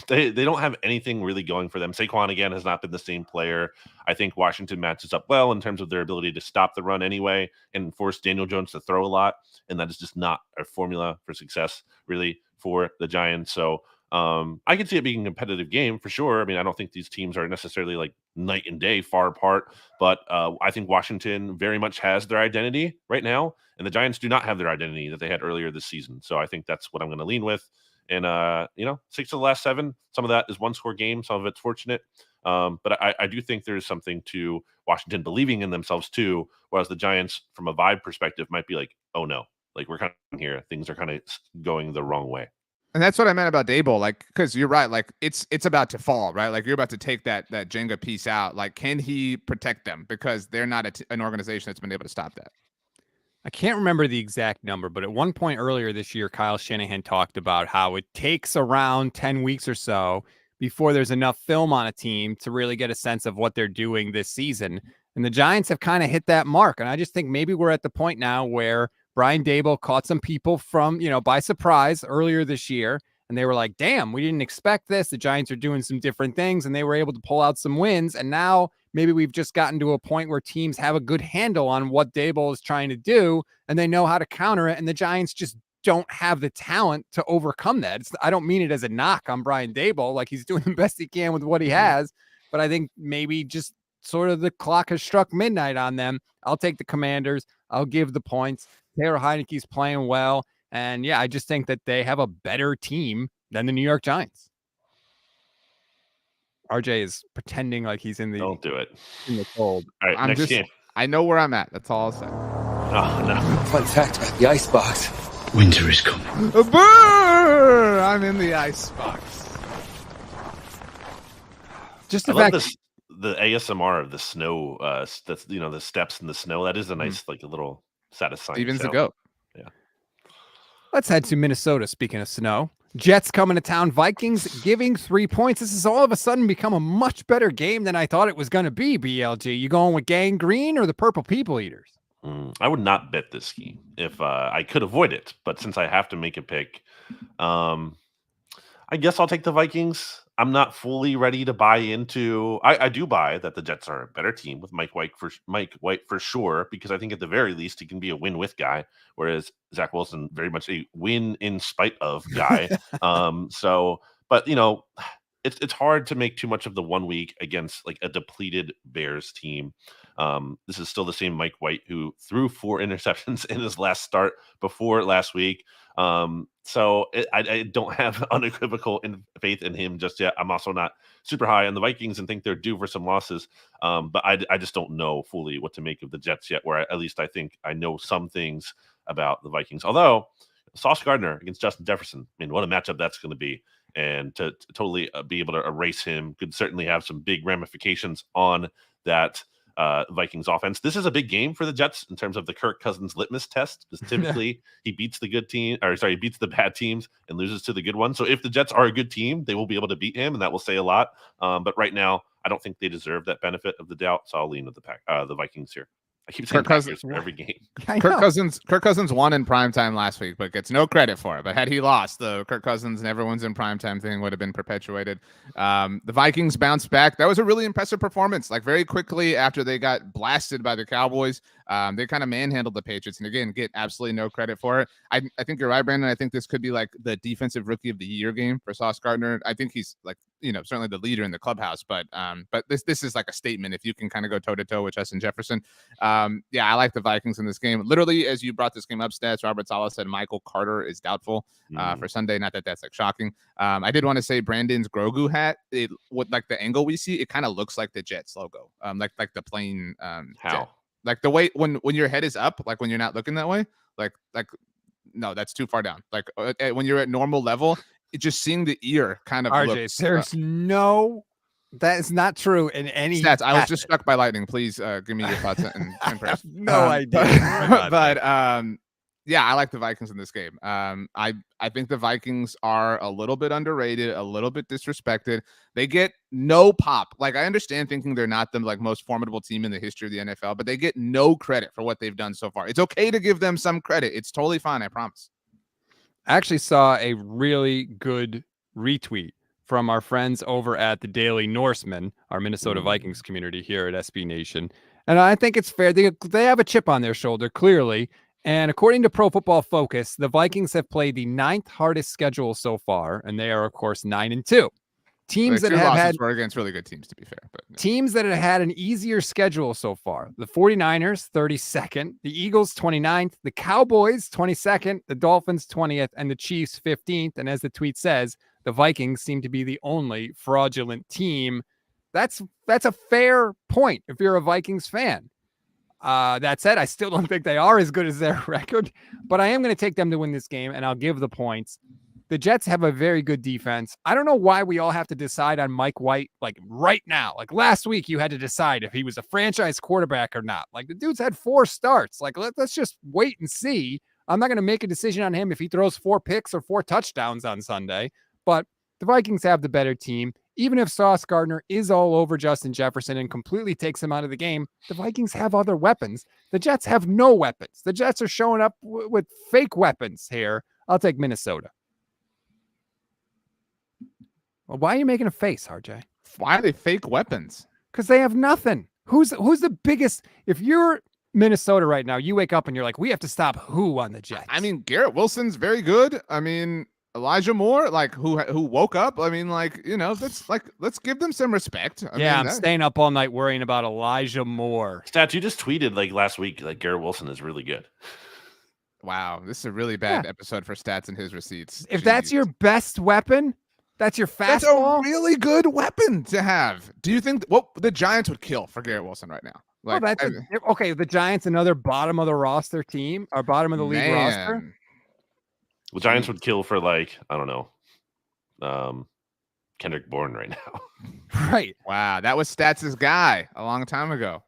They don't have anything really going for them. Saquon, again, has not been the same player. I think Washington matches up well in terms of their ability to stop the run anyway and force Daniel Jones to throw a lot. And that is just not a formula for success, really, for the Giants. So I can see it being a competitive game for sure. I mean, I don't think these teams are necessarily like night and day far apart, but I think Washington very much has their identity right now, and the Giants do not have their identity that they had earlier this season. So I think that's what I'm going to lean with. And 6 of the last 7, some of that is 1-score games, some of it's fortunate. But I do think there's something to Washington believing in themselves too, whereas the Giants, from a vibe perspective, might be like, oh no, like we're kind of here, things are kind of going the wrong way. And that's what I meant about Daboll, like, because you're right, like it's about to fall, right? Like, you're about to take that Jenga piece out. Like, can he protect them? Because they're not an organization that's been able to stop that. I can't remember the exact number, but at one point earlier this year, Kyle Shanahan talked about how it takes around 10 weeks or so before there's enough film on a team to really get a sense of what they're doing this season. And the Giants have kind of hit that mark. And I just think maybe we're at the point now where Brian Daboll caught some people from, by surprise earlier this year. And they were like, damn, we didn't expect this. The Giants are doing some different things, and they were able to pull out some wins. And now maybe we've just gotten to a point where teams have a good handle on what Daboll is trying to do, and they know how to counter it. And the Giants just don't have the talent to overcome that. I don't mean it as a knock on Brian Daboll. Like, he's doing the best he can with what he has. But I think maybe just sort of the clock has struck midnight on them. I'll take the Commanders. I'll give the points. Taylor Heineke's playing well. And yeah, I just think that they have a better team than the New York Giants. RJ is pretending like he's in the Don't do it. In the cold. All right, next game. I know where I'm at. That's all I'll say. Oh no! Fun fact about the icebox: Winter is coming. I'm in the icebox. Just I the fact love this, the ASMR of the snow. That's the steps in the snow. That is a nice like a little satisfying. Stevens the sound. goat. Yeah. Let's head to Minnesota. Speaking of snow, Jets coming to town. Vikings giving 3 points. This has all of a sudden become a much better game than I thought it was going to be. BLG, you going with Gang Green or the Purple People Eaters? I would not bet this game if I could avoid it, but since I have to make a pick, I guess I'll take the Vikings. I'm not fully ready to buy into. I do buy that the Jets are a better team with Mike White for sure, because I think at the very least he can be a win with guy, whereas Zach Wilson very much a win in spite of guy. But it's hard to make too much of the 1 week against like a depleted Bears team. This is still the same Mike White who threw 4 interceptions in his last start before last week. So I don't have unequivocal faith in him just yet. I'm also not super high on the Vikings and think they're due for some losses. But I just don't know fully what to make of the Jets yet, where at least I think I know some things about the Vikings. Although Sauce Gardner against Justin Jefferson, I mean, what a matchup that's going to be. And to totally be able to erase him could certainly have some big ramifications on that Vikings offense. This is a big game for the Jets in terms of the Kirk Cousins litmus test, because typically he beats the he beats the bad teams and loses to the good ones. So if the Jets are a good team, they will be able to beat him, and that will say a lot. But right now, I don't think they deserve that benefit of the doubt. So I'll lean with the Vikings here. I keep saying Kirk Cousins- Packers for every game. I Kirk know. Cousins won in primetime last week, but gets no credit for it. But had he lost, the Kirk Cousins never wins in primetime thing would have been perpetuated. The Vikings bounced back. That was a really impressive performance. Like very quickly after they got blasted by the Cowboys, they kind of manhandled the Patriots, and again, get absolutely no credit for it. I think you're right, Brandon. I think this could be like the defensive rookie of the year game for Sauce Gardner. I think he's like, certainly the leader in the clubhouse, but this is like a statement if you can kind of go toe to toe with Justin Jefferson. Yeah, I like the Vikings in this game. Literally, as you brought this game up, stats, Robert Saleh said Michael Carter is doubtful for Sunday. Not that that's like shocking. I did want to say Brandon's Grogu hat, with like the angle we see, it kind of looks like the Jets logo, like the plane. How? Jet. Like the way when your head is up, like when you're not looking that way, like no, that's too far down. Like when you're at normal level, just seeing the ear kind of RJ, looks, there's no, that is not true in any stats. I was just facet. struck by lightning. Please give me your thoughts and prayers. No idea. But yeah, I like the Vikings in this game. I think the Vikings are a little bit underrated, a little bit disrespected. They get no pop. Like I understand thinking they're not the like most formidable team in the history of the NFL, but they get no credit for what they've done so far. It's okay to give them some credit. It's totally fine. I promise. I actually saw a really good retweet from our friends over at the Daily Norseman, our Minnesota Vikings community here at SB Nation. And I think it's fair. They have a chip on their shoulder, clearly. And according to Pro Football Focus, the Vikings have played the 9th hardest schedule so far, and they are, of course, 9-2. Teams that have had were against really good teams, to be fair, but teams that have had an easier schedule so far: the 49ers 32nd, the Eagles 29th, the Cowboys 22nd, the Dolphins 20th, and the Chiefs 15th. And as the tweet says, the Vikings seem to be the only fraudulent team. That's a fair point if you're a Vikings fan. That said, I still don't think they are as good as their record, but I am going to take them to win this game, and I'll give the points. The Jets have a very good defense. I don't know why we all have to decide on Mike White like right now. Like last week, you had to decide if he was a franchise quarterback or not. Like the dude's had 4 starts. Like let's just wait and see. I'm not going to make a decision on him if he throws 4 picks or 4 touchdowns on Sunday, but the Vikings have the better team. Even if Sauce Gardner is all over Justin Jefferson and completely takes him out of the game, the Vikings have other weapons. The Jets have no weapons. The Jets are showing up with fake weapons here. I'll take Minnesota. Well, why are you making a face, RJ? why are they fake weapons? Because they have nothing. Who's the biggest? If you're Minnesota right now, you wake up and you're like, we have to stop who on the Jets? I mean, Garrett Wilson's very good. I mean, Elijah Moore, like who woke up. I mean, let's give them some respect. I'm staying up all night worrying about Elijah Moore. Stats, you just tweeted like last week, like Garrett Wilson is really good. Wow, this is a really bad episode for Stats and his receipts. If that's your best weapon, that's your fastball. That's a really good weapon to have. Do you think what the Giants would kill for Garrett Wilson right now? Like, okay, the Giants, another bottom of the roster team, or bottom of the league roster. The Giants would kill for like, I don't know, Kendrick Bourne right now. Right. Wow, that was Stats' guy a long time ago.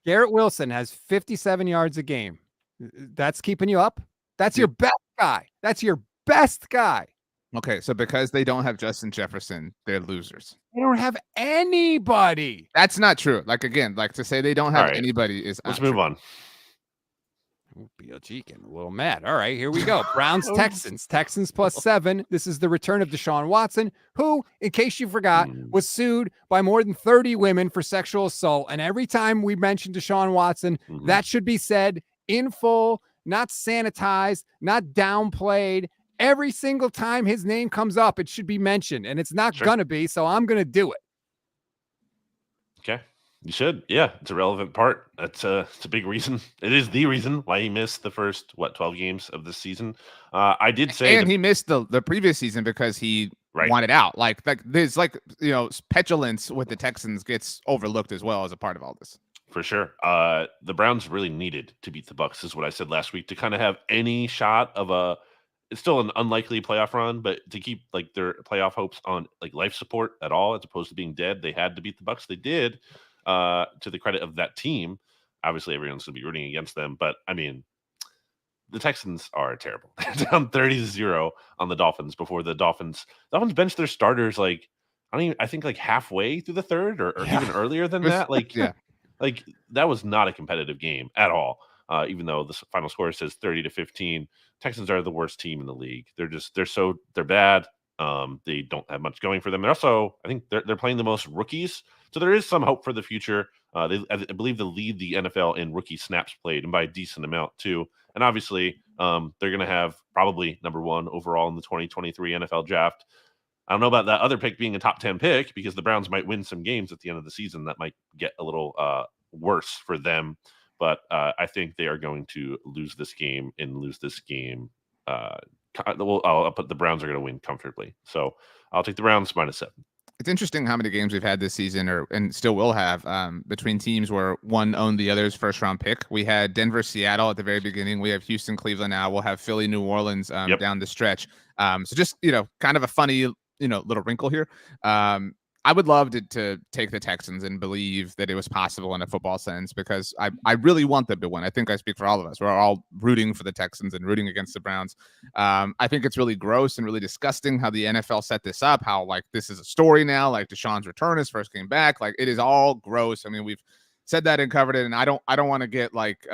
Garrett Wilson has 57 yards a game. That's keeping you up? That's your best guy. That's your best guy. Okay, so because they don't have Justin Jefferson, they're losers. They don't have anybody. That's not true. Like, again, like to say they don't have anybody is Let's move on. BLG getting a little mad. All right, here we go. Browns, Texans. Texans +7. This is the return of Deshaun Watson, who, in case you forgot, was sued by more than 30 women for sexual assault. And every time we mention Deshaun Watson, that should be said in full, not sanitized, not downplayed. Every single time his name comes up, it should be mentioned, and it's not going to be, so I'm going to do it. Okay. You should. Yeah, it's a relevant part. It's a big reason. It is the reason why he missed the first, 12 games of this season. I did say... And he missed the previous season because he wanted out. Like there's petulance with the Texans gets overlooked as well as a part of all this. For sure. The Browns really needed to beat the Bucs, is what I said last week, to kind of have any shot of it's still an unlikely playoff run, but to keep like their playoff hopes on like life support at all, as opposed to being dead, they had to beat the Bucs. They did, to the credit of that team. Obviously, everyone's going to be rooting against them, but I mean, the Texans are terrible. They're down 30-0 on the Dolphins before the Dolphins benched their starters like I think like halfway through the third or even earlier than that. Like Like, that was not a competitive game at all. Even though the final score says 30-15, Texans are the worst team in the league. They're bad. They don't have much going for them. They're also, I think they're playing the most rookies, so there is some hope for the future. I believe they lead the NFL in rookie snaps played, and by a decent amount too. And obviously, they're going to have probably number 1 overall in the 2023 NFL draft. I don't know about that other pick being a top 10 pick, because the Browns might win some games at the end of the season that might get a little worse for them. But I think they are going to lose this game. I'll put the Browns are going to win comfortably. So I'll take the Browns -7. It's interesting how many games we've had this season, and still will have, between teams where one owned the other's first round pick. We had Denver, Seattle at the very beginning. We have Houston, Cleveland now. We'll have Philly, New Orleans down the stretch. So just, kind of a funny, little wrinkle here. I would love to take the Texans and believe that it was possible in a football sense, because I really want them to win. I think I speak for all of us. We're all rooting for the Texans and rooting against the Browns. I think it's really gross and really disgusting how the NFL set this up, how like this is a story now, like Deshaun's return, his first game back. Like, it is all gross. I mean, we've said that and covered it, and I don't want to get like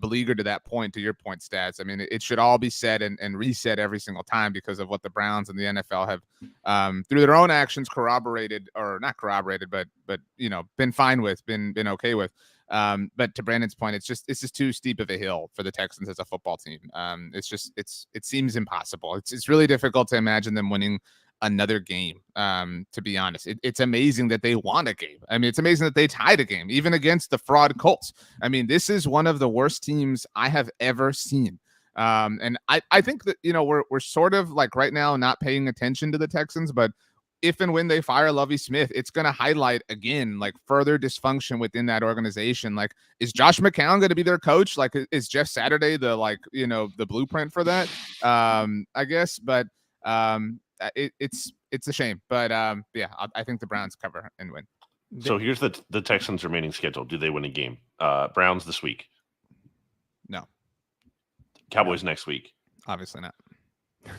beleaguered to that point, to your point, Stats. I mean, it should all be said and reset every single time because of what the Browns and the NFL have through their own actions corroborated, or not corroborated, but been fine with, been okay with. But to Brandon's point, it's just too steep of a hill for the Texans as a football team. It seems impossible. It's really difficult to imagine them winning another game. To be honest, it's amazing that they won a game. I mean, it's amazing that they tied a game, even against the fraud Colts. I mean, this is one of the worst teams I have ever seen. And I think that, we're sort of like right now not paying attention to the Texans, but if and when they fire Lovie Smith, it's going to highlight again, like, further dysfunction within that organization. Like, is Josh McCown going to be their coach? Like, is Jeff Saturday the blueprint for that? I guess, but it's a shame, but I think the Browns cover and win. So here's the Texans' remaining schedule. Do they win a game? Browns this week. No. Cowboys next week. Obviously not.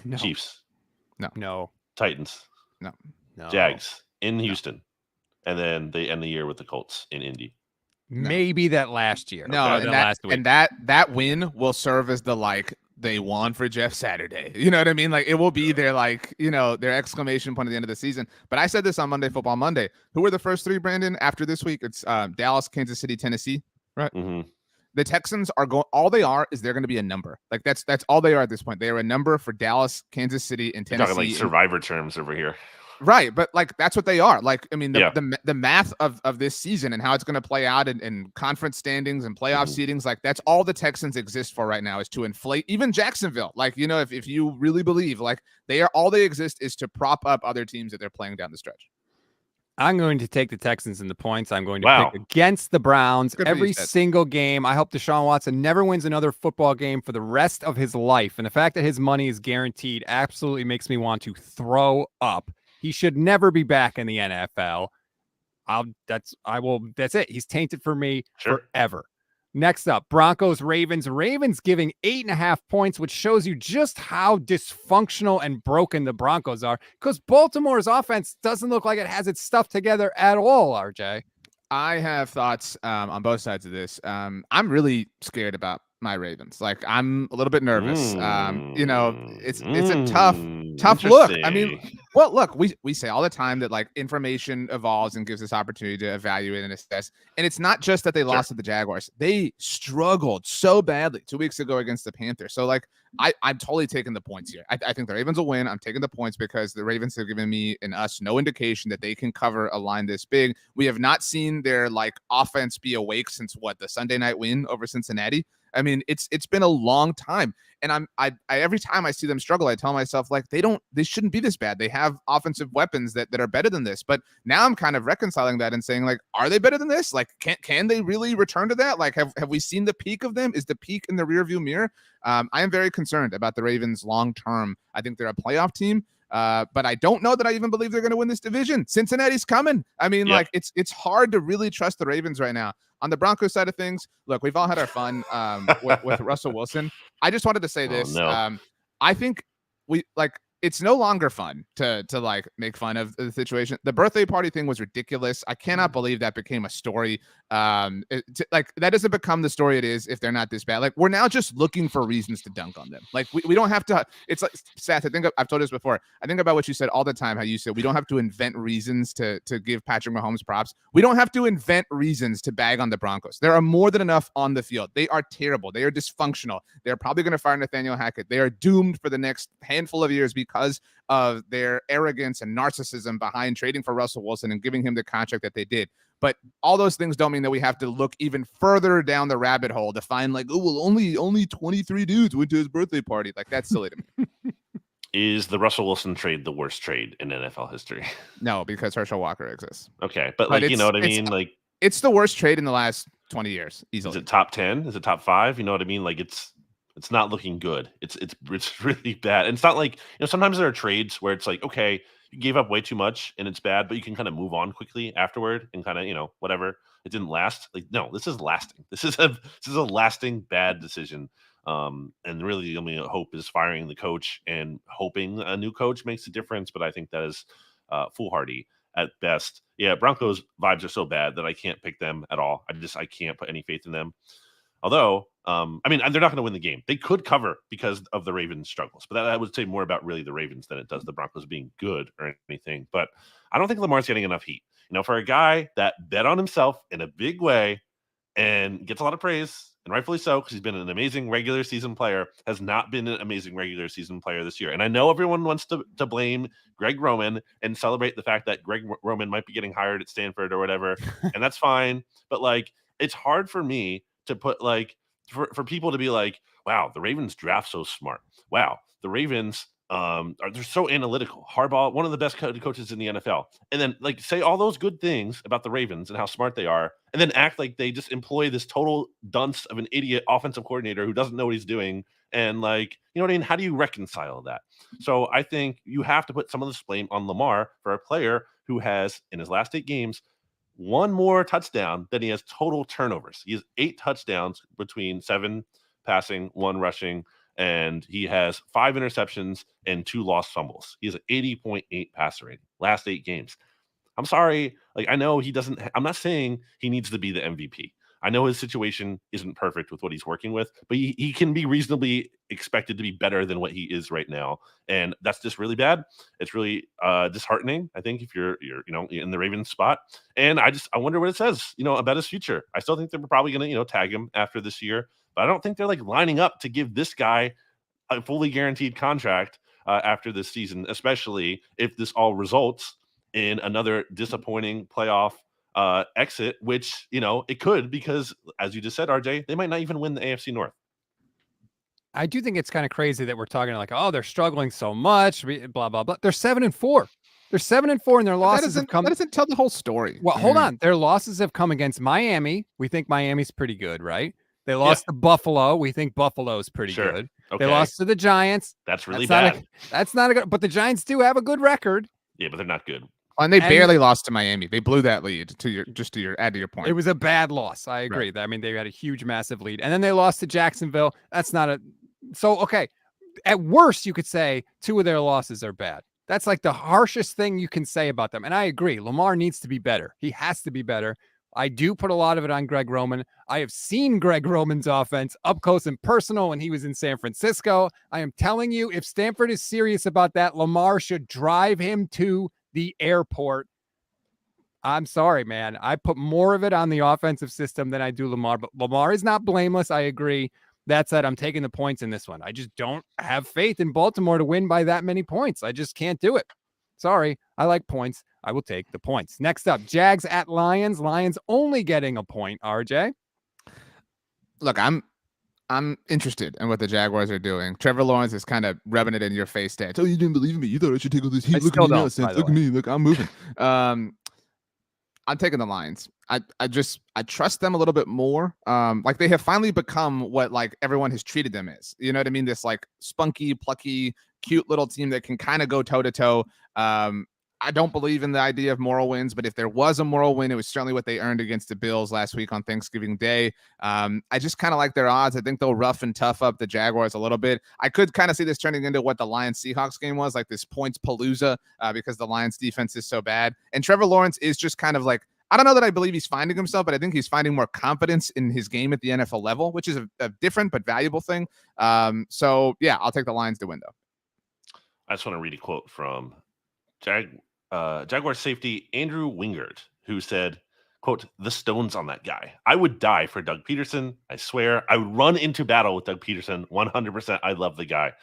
No. Chiefs. No. Titans. No. Jags in Houston, and then they end the year with the Colts in Indy. Maybe that last year. No, and that win will serve as they won for Jeff Saturday. You know what I mean? Like, it will be their their exclamation point at the end of the season. But I said this on Monday Football Monday. Who are the first 3, Brandon, after this week? It's Dallas, Kansas City, Tennessee, right? Mm-hmm. The Texans are going. All they are is they're going to be a number. Like, that's all they are at this point. They are a number for Dallas, Kansas City, and Tennessee. Talking like survivor terms over here. Right, but like that's what they are. Like, I mean, the math of this season and how it's going to play out in conference standings and playoff seedings, like that's all the Texans exist for right now, is to inflate even Jacksonville. Like, if you really believe, like, all they exist is to prop up other teams that they're playing down the stretch. I'm going to take the Texans in the points. I'm going to pick against the Browns every single game. I hope Deshaun Watson never wins another football game for the rest of his life. And the fact that his money is guaranteed absolutely makes me want to throw up. He should never be back in the NFL. That's it. He's tainted for me forever. Next up, Broncos, Ravens. Ravens giving 8.5 points, which shows you just how dysfunctional and broken the Broncos are, because Baltimore's offense doesn't look like it has its stuff together at all, RJ. I have thoughts on both sides of this. I'm really scared about my Ravens. Like, I'm a little bit nervous. It's a tough look. I mean, well, look, we say all the time that like information evolves and gives us opportunity to evaluate and assess. And it's not just that they lost to the Jaguars. They struggled so badly 2 weeks ago against the Panthers. So like, I'm totally taking the points here. I think the Ravens will win. I'm taking the points because the Ravens have given me and us no indication that they can cover a line this big. We have not seen their like offense be awake since the Sunday night win over Cincinnati. I mean, it's been a long time, and I every time I see them struggle, I tell myself like they shouldn't be this bad. They have offensive weapons that are better than this. But now I'm kind of reconciling that and saying like, are they better than this? Like, can they really return to that? Like, have we seen the peak of them? Is the peak in the rearview mirror? I am very concerned about the Ravens long term. I think they're a playoff team. But I don't know that I even believe they're going to win this division. Cincinnati's coming. I mean, like it's hard to really trust the Ravens right now. On the Broncos side of things, look, we've all had our fun with Russell Wilson. I just wanted to say this. No. I think it's no longer fun to like make fun of the situation. The birthday party thing was ridiculous. I cannot believe that became a story. Like that doesn't become the story it is if they're not this bad. Like we're now just looking for reasons to dunk on them. Like we don't have to. It's like Seth. I've told this before. I think about what you said all the time. How you said we don't have to invent reasons to give Patrick Mahomes props. We don't have to invent reasons to bag on the Broncos. There are more than enough on the field. They are terrible. They are dysfunctional. They're probably going to fire Nathaniel Hackett. They are doomed for the next handful of years because of their arrogance and narcissism behind trading for Russell Wilson and giving him the contract that they did. But all those things don't mean that we have to look even further down the rabbit hole to find like, oh, well, only 23 dudes went to his birthday party. Like that's silly to me. Is the Russell Wilson trade the worst trade in NFL history? No, because Herschel Walker exists. Okay, but like you know what I mean? Like it's the worst trade in the last 20 years, easily. Is it top 10? Is it top 5? You know what I mean? Like it's not looking good. It's really bad. And it's not like, sometimes there are trades where it's like, okay, you gave up way too much and it's bad, but you can kind of move on quickly afterward and kind of, whatever. It didn't last. Like, no, this is lasting. This is a lasting bad decision. And really the only hope is firing the coach and hoping a new coach makes a difference. But I think that is foolhardy at best. Yeah, Broncos vibes are so bad that I can't pick them at all. I can't put any faith in them. Although, they're not going to win the game. They could cover because of the Ravens' struggles. But that I would say more about really the Ravens than it does the Broncos being good or anything. But I don't think Lamar's getting enough heat. For a guy that bet on himself in a big way and gets a lot of praise, and rightfully so, because he's been an amazing regular season player, has not been an amazing regular season player this year. And I know everyone wants to blame Greg Roman and celebrate the fact that Greg Roman might be getting hired at Stanford or whatever, and that's fine. But, it's hard for me to put, for people to be like, wow, the Ravens draft so smart. Wow, the Ravens they're so analytical. Harbaugh, one of the best coaches in the NFL. And then say all those good things about the Ravens and how smart they are, and then act like they just employ this total dunce of an idiot offensive coordinator who doesn't know what he's doing. And what I mean? How do you reconcile that? So I think you have to put some of this blame on Lamar for a player who has, in his last 8 games, one more touchdown than he has total turnovers. He has 8 touchdowns between 7 passing, 1 rushing, and he has 5 interceptions and 2 lost fumbles. He has an 80.8 passer rating last 8 games. I'm sorry. I know he doesn't, I'm not saying he needs to be the MVP. I know his situation isn't perfect with what he's working with, but he can be reasonably expected to be better than what he is right now. And that's just really bad. It's really disheartening, I think, if you're in the Ravens spot. And I wonder what it says, about his future. I still think they're probably going to, tag him after this year, but I don't think they're lining up to give this guy a fully guaranteed contract after this season, especially if this all results in another disappointing playoff exit, which, it could, because as you just said, RJ, they might not even win the AFC North. I do think it's kind of crazy that we're talking oh, they're struggling so much, blah, blah, blah. They're 7-4. They're 7-4 and their losses have come. That doesn't tell the whole story. Well, hold on. Their losses have come against Miami. We think Miami's pretty good, right? They lost to Buffalo. We think Buffalo's pretty good. Okay. They lost to the Giants. That's really bad. That's not a good, but the Giants do have a good record. Yeah, but they're not good. And they barely lost to Miami. They blew that lead to add to your point. It was a bad loss. I agree. Right. They had a huge, massive lead. And then they lost to Jacksonville. That's not okay. At worst, you could say 2 of their losses are bad. That's the harshest thing you can say about them. And I agree. Lamar needs to be better. He has to be better. I do put a lot of it on Greg Roman. I have seen Greg Roman's offense up close and personal when he was in San Francisco. I am telling you, if Stanford is serious about that, Lamar should drive him to the airport. I'm sorry, man. I put more of it on the offensive system than I do Lamar, but Lamar is not blameless. I agree. That said, I'm taking the points in this one. I just don't have faith in Baltimore to win by that many points. I just can't do it. Sorry. I like points. I will take the points. Next up, Jags at Lions. Lions only getting a point, RJ. Look, I'm interested in what the Jaguars are doing. Trevor Lawrence is kind of rubbing it in your face, Dad. Oh, you didn't believe in me. You thought I should take all this heat. Look at me now, Look at me. Look, I'm moving. I'm taking the Lions. I trust them a little bit more. They have finally become what everyone has treated them as. You know what I mean? This spunky, plucky, cute little team that can kind of go toe to toe. I don't believe in the idea of moral wins, but if there was a moral win, it was certainly what they earned against the Bills last week on Thanksgiving Day. I just kind of like their odds. I think they'll rough and tough up the Jaguars a little bit. I could kind of see this turning into what the Lions-Seahawks game was, like this points palooza, because the Lions defense is so bad. And Trevor Lawrence is just kind of like, I don't know that I believe he's finding himself, but I think he's finding more confidence in his game at the NFL level, which is a different but valuable thing. So yeah, I'll take the Lions to win though. I just want to read a quote from Jaguar safety Andrew Wingard, who said, quote, "The stone's on that guy. I would die for Doug Peterson. I swear. I would run into battle with Doug Peterson. 100%. I love the guy.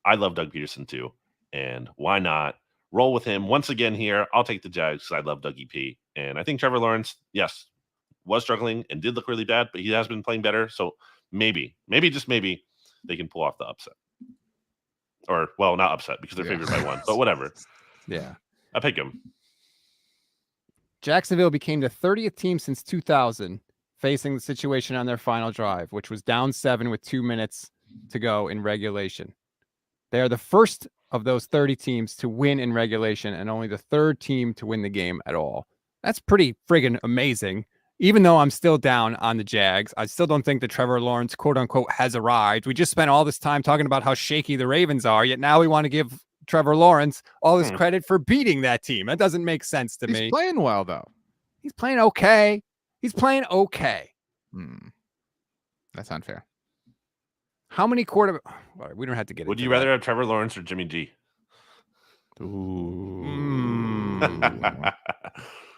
I love Doug Peterson too. And why not roll with him once again here? I'll take the Jags because I love Dougie P. And I think Trevor Lawrence, yes, was struggling and did look really bad, but he has been playing better. So maybe, just maybe, they can pull off the upset. Or, well, not upset because they're favored by one, but whatever. Yeah. I pick him. Jacksonville became the 30th team since 2000 facing the situation on their final drive, which was down 7 with 2 minutes to go in regulation. They are the first of those 30 teams to win in regulation and only the third team to win the game at all. That's pretty friggin' amazing. Even though I'm still down on the Jags, I still don't think that Trevor Lawrence, quote unquote, has arrived. We just spent all this time talking about how shaky the Ravens are, yet now we want to give Trevor Lawrence all this credit for beating that team. That doesn't make sense to me. He's playing well, though. He's playing okay. That's unfair. How many quarter? We don't have to get. Would you rather have Trevor Lawrence or Jimmy G? Ooh.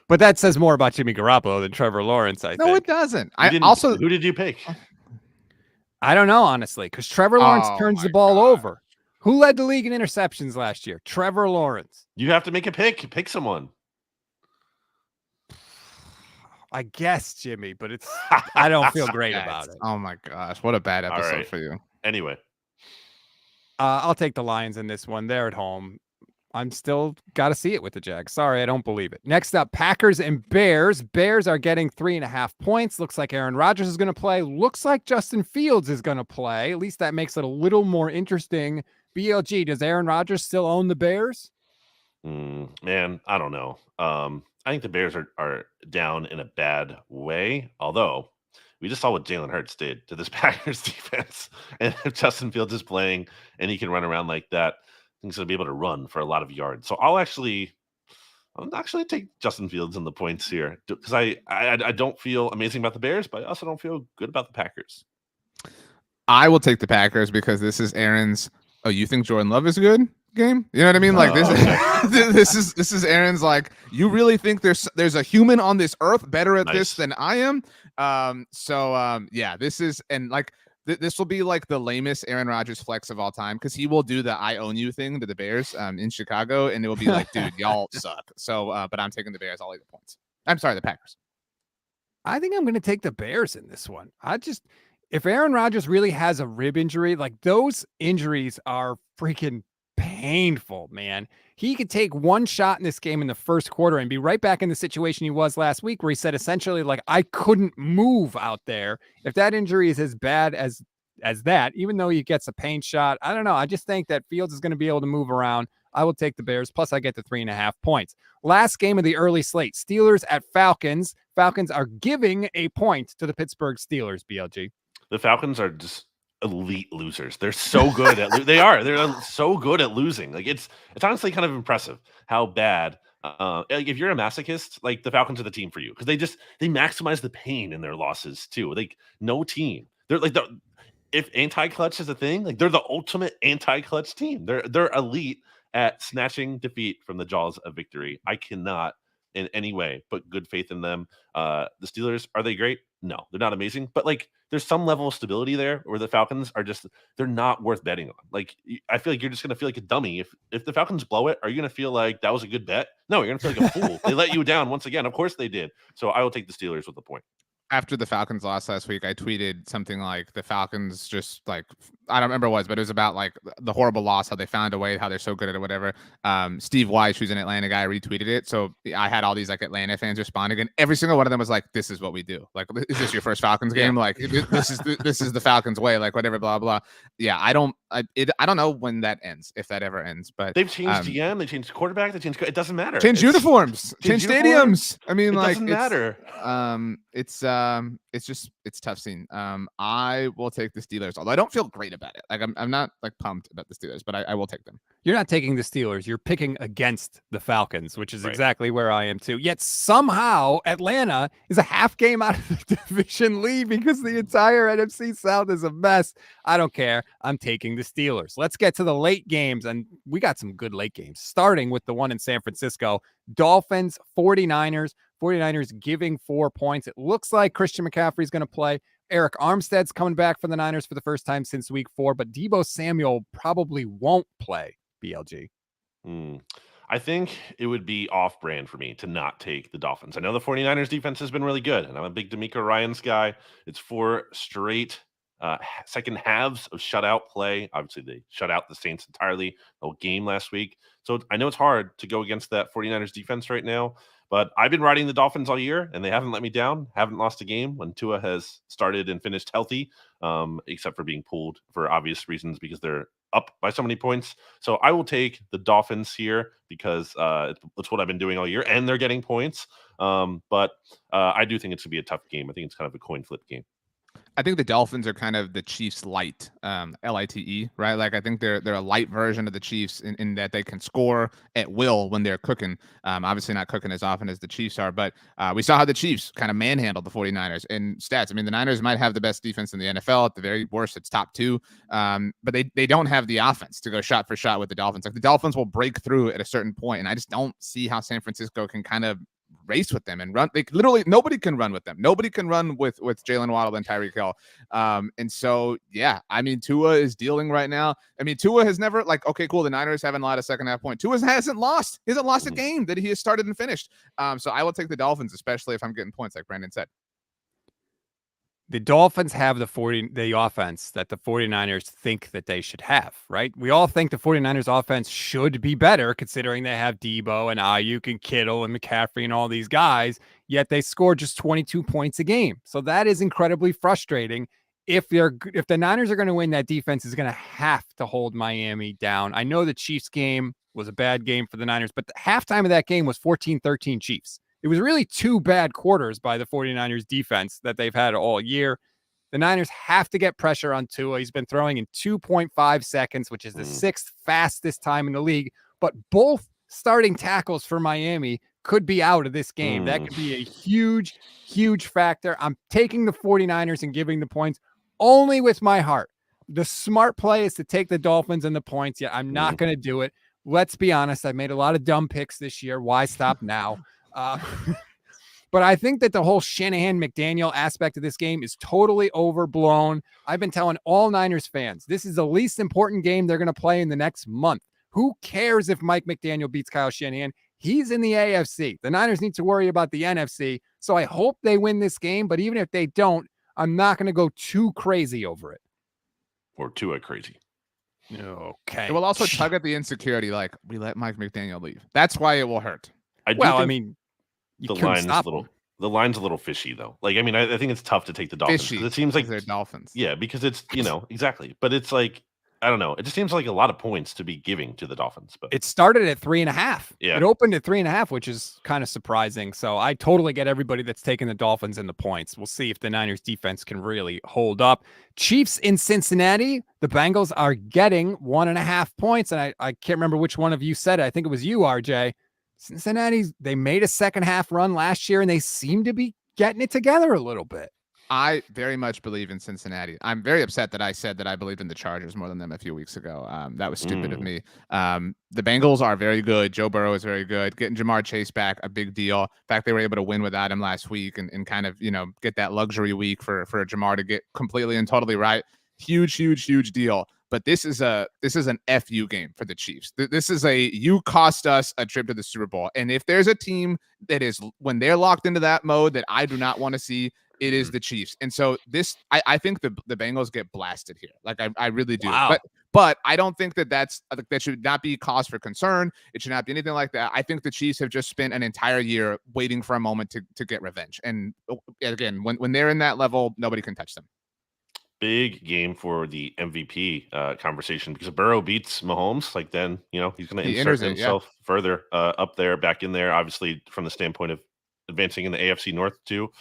But that says more about Jimmy Garoppolo than Trevor Lawrence, I think. No, it doesn't. Who did you pick? I don't know, honestly, because Trevor Lawrence turns the ball over. Who led the league in interceptions last year? Trevor Lawrence. You have to make a pick. Pick someone. I guess Jimmy, but I don't feel great about it. Oh my gosh, what a bad episode for you. Anyway. I'll take the Lions in this one. They're at home. I'm still got to see it with the Jags. Sorry, I don't believe it. Next up, Packers and Bears. Bears are getting 3.5 points. Looks like Aaron Rodgers is going to play. Looks like Justin Fields is going to play. At least that makes it a little more interesting. BLG, does Aaron Rodgers still own the Bears? Man, I don't know. I think the Bears are down in a bad way. Although we just saw what Jalen Hurts did to this Packers defense. And if Justin Fields is playing and he can run around like that, he's going to be able to run for a lot of yards. So I'll actually take Justin Fields in the points here because I don't feel amazing about the Bears, but I also don't feel good about the Packers. I will take the Packers because this is Aaron's. Oh, you think Jordan Love is good? Game? You know what I mean? Like this is Aaron's. Like, you really think there's a human on this earth better at this than I am? Yeah, this is, and like this will be like the lamest Aaron Rodgers flex of all time because he will do the "I own you" thing to the Bears in Chicago, and it will be like, dude, y'all suck. So, but I'm taking the Bears. I'll leave the points. I'm sorry, the Packers. I think I'm going to take the Bears in this one. If Aaron Rodgers really has a rib injury, like those injuries are freaking painful, man. He could take one shot in this game in the first quarter and be right back in the situation he was last week where he said essentially like, I couldn't move out there. If that injury is as bad as that, even though he gets a pain shot, I don't know. I just think that Fields is going to be able to move around. I will take the Bears. Plus I get the 3.5 points. Last game of the early slate, Steelers at Falcons. Falcons are giving a point to the Pittsburgh Steelers, BLG. The Falcons are just elite losers. They're so good at they're so good at losing. Like it's honestly kind of impressive how bad. Like if you're a masochist, like the Falcons are the team for you because they maximize the pain in their losses too. Like no team. They're like if anti-clutch is a thing, like they're the ultimate anti-clutch team. They're elite at snatching defeat from the jaws of victory. I cannot in any way put good faith in them. The Steelers, are they great? No, they're not amazing, but like there's some level of stability there where the Falcons are just, they're not worth betting on. Like, I feel like you're just going to feel like a dummy. If the Falcons blow it, are you going to feel like that was a good bet? No, you're going to feel like a fool. They let you down once again. Of course they did. So I will take the Steelers with the point. After the Falcons lost last week, I tweeted something like the Falcons just like I don't remember what it was, but it was about like the horrible loss, how they found a way, how they're so good at it, whatever. Steve Weiss, who's an Atlanta guy, retweeted it. So I had all these like Atlanta fans responding, and every single one of them was like, "This is what we do. Like, is this your first Falcons game? Like, this is the Falcons way. Like, whatever, blah blah." Yeah, I don't know when that ends, if that ever ends. But they've changed GM, they changed quarterback, they changed. It doesn't matter. Change uniforms, change stadiums. I mean, it like, doesn't matter. It's tough scene. I will take the Steelers, although I don't feel great about it. Like, I'm not like pumped about the Steelers, but I will take them. You're not taking the Steelers. You're picking against the Falcons, which is exactly where I am too. Yet somehow Atlanta is a half game out of the division lead because the entire NFC South is a mess. I don't care. I'm taking the Steelers. Let's get to the late games, and we got some good late games, starting with the one in San Francisco. Dolphins, 49ers. 49ers giving 4 points. It looks like Christian McCaffrey's going to play. Eric Armstead's coming back for the Niners for the first time since week 4, but Deebo Samuel probably won't play. BLG. I think it would be off brand for me to not take the Dolphins. I know the 49ers defense has been really good, and I'm a big D'Amico Ryans guy. It's 4 straight second halves of shutout play. Obviously, they shut out the Saints entirely the whole game last week. So I know it's hard to go against that 49ers defense right now, but I've been riding the Dolphins all year, and they haven't let me down. Haven't lost a game when Tua has started and finished healthy, except for being pulled for obvious reasons because they're up by so many points. So I will take the Dolphins here because it's what I've been doing all year, and they're getting points. But I do think it's going to be a tough game. I think it's kind of a coin flip game. I think the Dolphins are kind of the Chiefs light, LITE, right? Like, I think they're a light version of the Chiefs in that they can score at will when they're cooking. Obviously not cooking as often as the Chiefs are, but we saw how the Chiefs kind of manhandled the 49ers in stats. I mean, the Niners might have the best defense in the NFL. At the very worst, it's top 2. But they don't have the offense to go shot for shot with the Dolphins. Like, the Dolphins will break through at a certain point, and I just don't see how San Francisco can kind of race with them and run. Like, literally nobody can run with them. Nobody can run with Jalen Waddle and Tyreek Hill. And so, yeah, I mean, Tua is dealing right now. I mean, Tua has never, like, okay, cool, the Niners haven't allowed a second half point. Tua hasn't lost. He hasn't lost a game that he has started and finished. So I will take the Dolphins, especially if I'm getting points, like Brandon said. The Dolphins have the offense that the 49ers think that they should have, right? We all think the 49ers offense should be better considering they have Debo and Ayuk and Kittle and McCaffrey and all these guys, yet they score just 22 points a game. So that is incredibly frustrating. If the Niners are going to win, that defense is going to have to hold Miami down. I know the Chiefs game was a bad game for the Niners, but the halftime of that game was 14-13 Chiefs. It was really 2 bad quarters by the 49ers defense that they've had all year. The Niners have to get pressure on Tua. He's been throwing in 2.5 seconds, which is the 6th fastest time in the league. But both starting tackles for Miami could be out of this game. That could be a huge, huge factor. I'm taking the 49ers and giving the points only with my heart. The smart play is to take the Dolphins and the points. Yeah, I'm not going to do it. Let's be honest. I've made a lot of dumb picks this year. Why stop now? But I think that the whole Shanahan-McDaniel aspect of this game is totally overblown. I've been telling all Niners fans, this is the least important game they're going to play in the next month. Who cares if Mike McDaniel beats Kyle Shanahan? He's in the AFC. The Niners need to worry about the NFC. So I hope they win this game. But even if they don't, I'm not going to go too crazy over it. Or too crazy. Okay. It will also tug at the insecurity, like, we let Mike McDaniel leave. That's why it will hurt. I mean, the line's a little fishy though. Like, I mean, I think it's tough to take the Dolphins because it seems like they're Dolphins. Yeah, because it's, exactly. But it's like, I don't know. It just seems like a lot of points to be giving to the Dolphins. But it started at 3.5. Yeah. It opened at 3.5, which is kind of surprising. So I totally get everybody that's taking the Dolphins and the points. We'll see if the Niners defense can really hold up. Chiefs in Cincinnati. The Bengals are getting 1.5 points. And I can't remember which one of you said it. I think it was you, RJ. Cincinnati, they made a second half run last year and they seem to be getting it together a little bit. I very much believe in Cincinnati. I'm very upset that I said that I believed in the Chargers more than them a few weeks ago. That was stupid of me. The Bengals are very good. Joe Burrow is very good. Getting Jamar Chase back, a big deal. In fact, they were able to win without him last week and kind of, get that luxury week for Jamar to get completely and totally right. Huge, huge, huge deal. But this is an FU game for the Chiefs. This is you cost us a trip to the Super Bowl. And if there's a team that is, when they're locked into that mode that I do not want to see, It is the Chiefs. And so I think the Bengals get blasted here. Like I really do. Wow. But I don't think that should not be cause for concern. It should not be anything like that. I think the Chiefs have just spent an entire year waiting for a moment to get revenge. And again, when they're in that level, nobody can touch them. Big game for the MVP conversation, because if Burrow beats Mahomes, like then he's going to insert himself further up there, back in there. Obviously, from the standpoint of advancing in the AFC North too.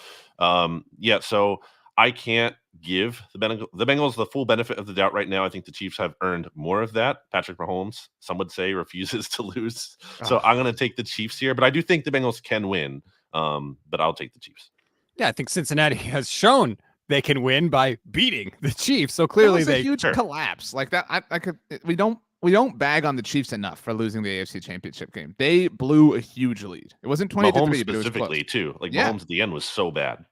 So I can't give the Bengals the full benefit of the doubt right now. I think the Chiefs have earned more of that. Patrick Mahomes, some would say, refuses to lose, so I'm going to take the Chiefs here. But I do think the Bengals can win. But I'll take the Chiefs. Yeah, I think Cincinnati has shown they can win by beating the Chiefs. So clearly they huge collapse like that. We don't bag on the Chiefs enough for losing the AFC Championship game. They blew a huge lead. It wasn't 20-3, but it was specifically too. Like Mahomes at the end was so bad.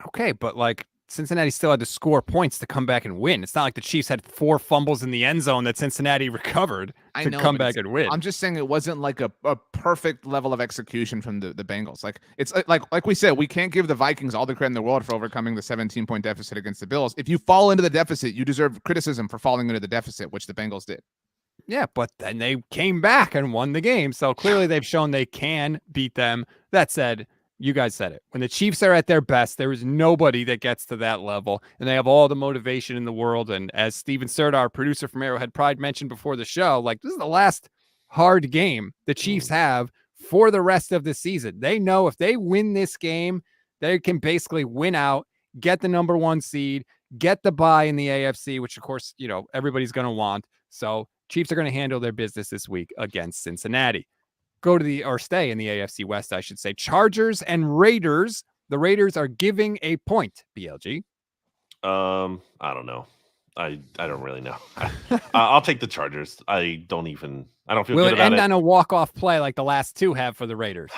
Okay, but like Cincinnati still had to score points to come back and win. It's not like the Chiefs had 4 fumbles in the end zone that Cincinnati recovered to come back and win. I'm just saying it wasn't like a perfect level of execution from the Bengals. Like it's like we said, we can't give the Vikings all the credit in the world for overcoming the 17-point deficit against the Bills. If you fall into the deficit, you deserve criticism for falling into the deficit, which the Bengals did. Yeah, but then they came back and won the game. So clearly they've shown they can beat them. That said, you guys said it. When the Chiefs are at their best, there is nobody that gets to that level, and they have all the motivation in the world. And as Steven Serda, our producer from Arrowhead Pride, mentioned before the show, like this is the last hard game the Chiefs have for the rest of the season. They know if they win this game, they can basically win out, get the number 1 seed, get the bye in the AFC, which of course, everybody's going to want. So Chiefs are going to handle their business this week against Cincinnati. Stay in the AFC West, I should say. Chargers and Raiders. The Raiders are giving a point, BLG. I don't know. I don't really know. I'll take the Chargers. I don't feel good about it. Will it end on a walk-off play like the last 2 have for the Raiders?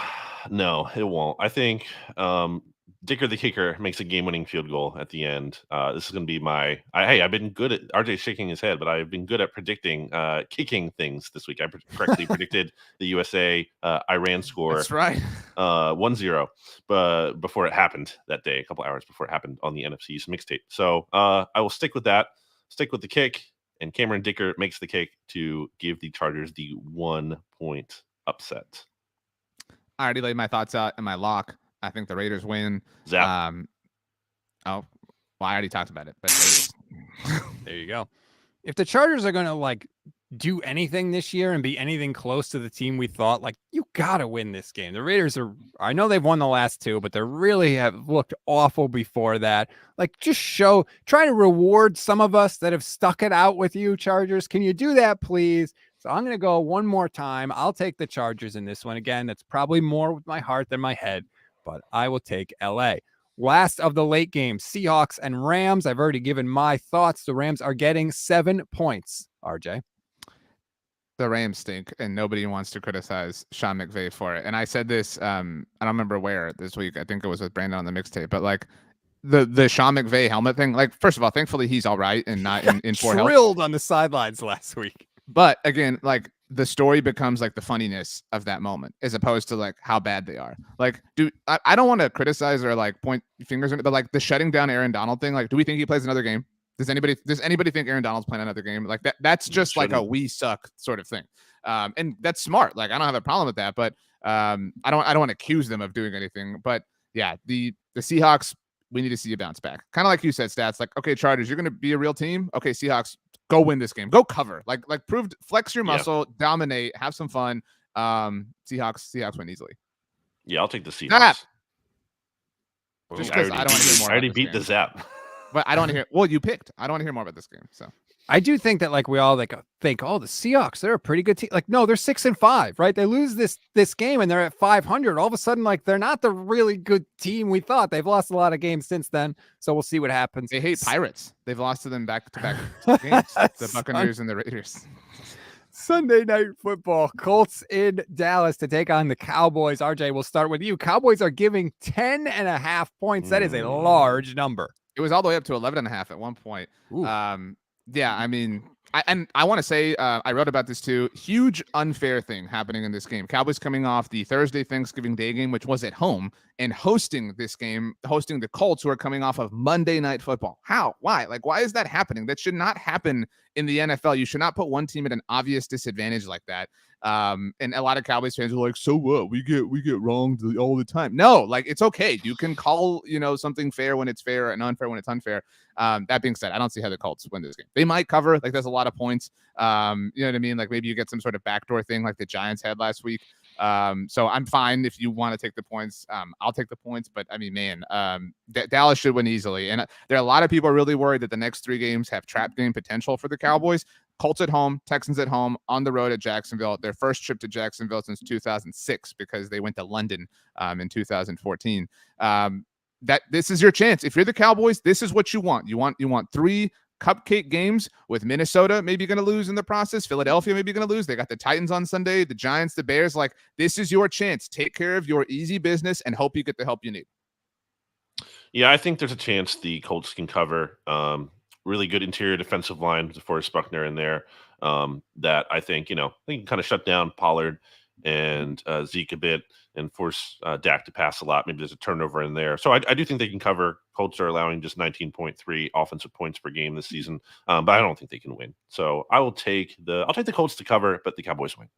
No, it won't. I think Dicker the kicker makes a game-winning field goal at the end. This is going to be I've been good at RJ's shaking his head, but I've been good at predicting kicking things this week. I correctly predicted the USA Iran score. That's right. 1-0, but before it happened that day, a couple hours before it happened on the NFC's mixtape. So I will stick with that. Stick with the kick, and Cameron Dicker makes the kick to give the Chargers the 1-point upset. I already laid my thoughts out in my lock. I think the Raiders win. Zap. I already talked about it, but there you go. If the Chargers are going to do anything this year and be anything close to the team we thought, you got to win this game. The Raiders I know they've won the last 2, but they really have looked awful before that. Try to reward some of us that have stuck it out with you, Chargers. Can you do that, please? So I'm going to go one more time. I'll take the Chargers in this one. Again, that's probably more with my heart than my head, but I will take LA. Last of the late games, Seahawks and Rams. I've already given my thoughts. The Rams are getting 7 points. RJ. The Rams stink, and nobody wants to criticize Sean McVay for it. And I said this, I don't remember where this week. I think it was with Brandon on the mixtape. But the Sean McVay helmet thing. First of all, thankfully he's all right and not in poor health. Drilled on the sidelines last week. But again, the story becomes the funniness of that moment as opposed to how bad they are. I don't want to criticize or point fingers, but the shutting down Aaron Donald thing. Do we think he plays another game? Does anybody think Aaron Donald's playing another game? That's just a we suck sort of thing. And that's smart. I don't have a problem with that, but I don't want to accuse them of doing anything. But yeah, the Seahawks, we need to see a bounce back. Kind of like you said, Stats. Okay, Chargers, you're gonna be a real team. Okay, Seahawks, go win this game. Go cover. Flex your muscle, dominate, have some fun. Seahawks win easily. Yeah, I'll take the Seahawks. Just because I don't want to hear more. I already beat the Zap. But I don't want to hear. Well, you picked. I don't want to hear more about this game. So I do think that we all think, oh, the Seahawks, they're a pretty good team. No, they're 6-5, right? They lose this game and they're at 500. All of a sudden, they're not the really good team we thought. They've lost a lot of games since then. So we'll see what happens. They hate Pirates. They've lost to them back-to-back games. The Buccaneers and the Raiders. Sunday Night Football, Colts in Dallas to take on the Cowboys. RJ, we'll start with you. Cowboys are giving 10.5 points. That is a large number. It was all the way up to 11.5 at one point. Yeah, I mean, I want to say, I wrote about this too. Huge unfair thing happening in this game. Cowboys coming off the Thursday Thanksgiving Day game, which was at home, and hosting this game, hosting the Colts, who are coming off of Monday Night Football. How? Why? Like, why is that happening? That should not happen in the NFL. You should not put one team at an obvious disadvantage like that. And a lot of Cowboys fans are like, so what? We get wronged all the time. No, like, it's okay. You can call, something fair when it's fair and unfair when it's unfair. That being said, I don't see how the Colts win this game. They might cover. Like, there's a lot of points. You know what I mean? Like, maybe you get some sort of backdoor thing like the Giants had last week. So I'm fine if you want to take the points. I'll take the points, but I mean, man, Dallas should win easily. And there are a lot of people really worried that the next 3 games have trap game potential for the Cowboys. Colts at home, Texans at home, on the road at Jacksonville. Their first trip to Jacksonville since 2006 because they went to London in 2014. That this is your chance. If you're the Cowboys, this is what you want. You want 3 cupcake games with Minnesota maybe going to lose in the process. Philadelphia maybe going to lose. They got the Titans on Sunday, the Giants, the Bears. Like, this is your chance. Take care of your easy business and hope you get the help you need. Yeah, I think there's a chance the Colts can cover. Really good interior defensive line with DeForest Buckner in there. That I think, they can kind of shut down Pollard and Zeke a bit and force Dak to pass a lot. Maybe there's a turnover in there. So I do think they can cover. Colts are allowing just 19.3 offensive points per game this season, but I don't think they can win. So I'll take the Colts to cover, but the Cowboys win.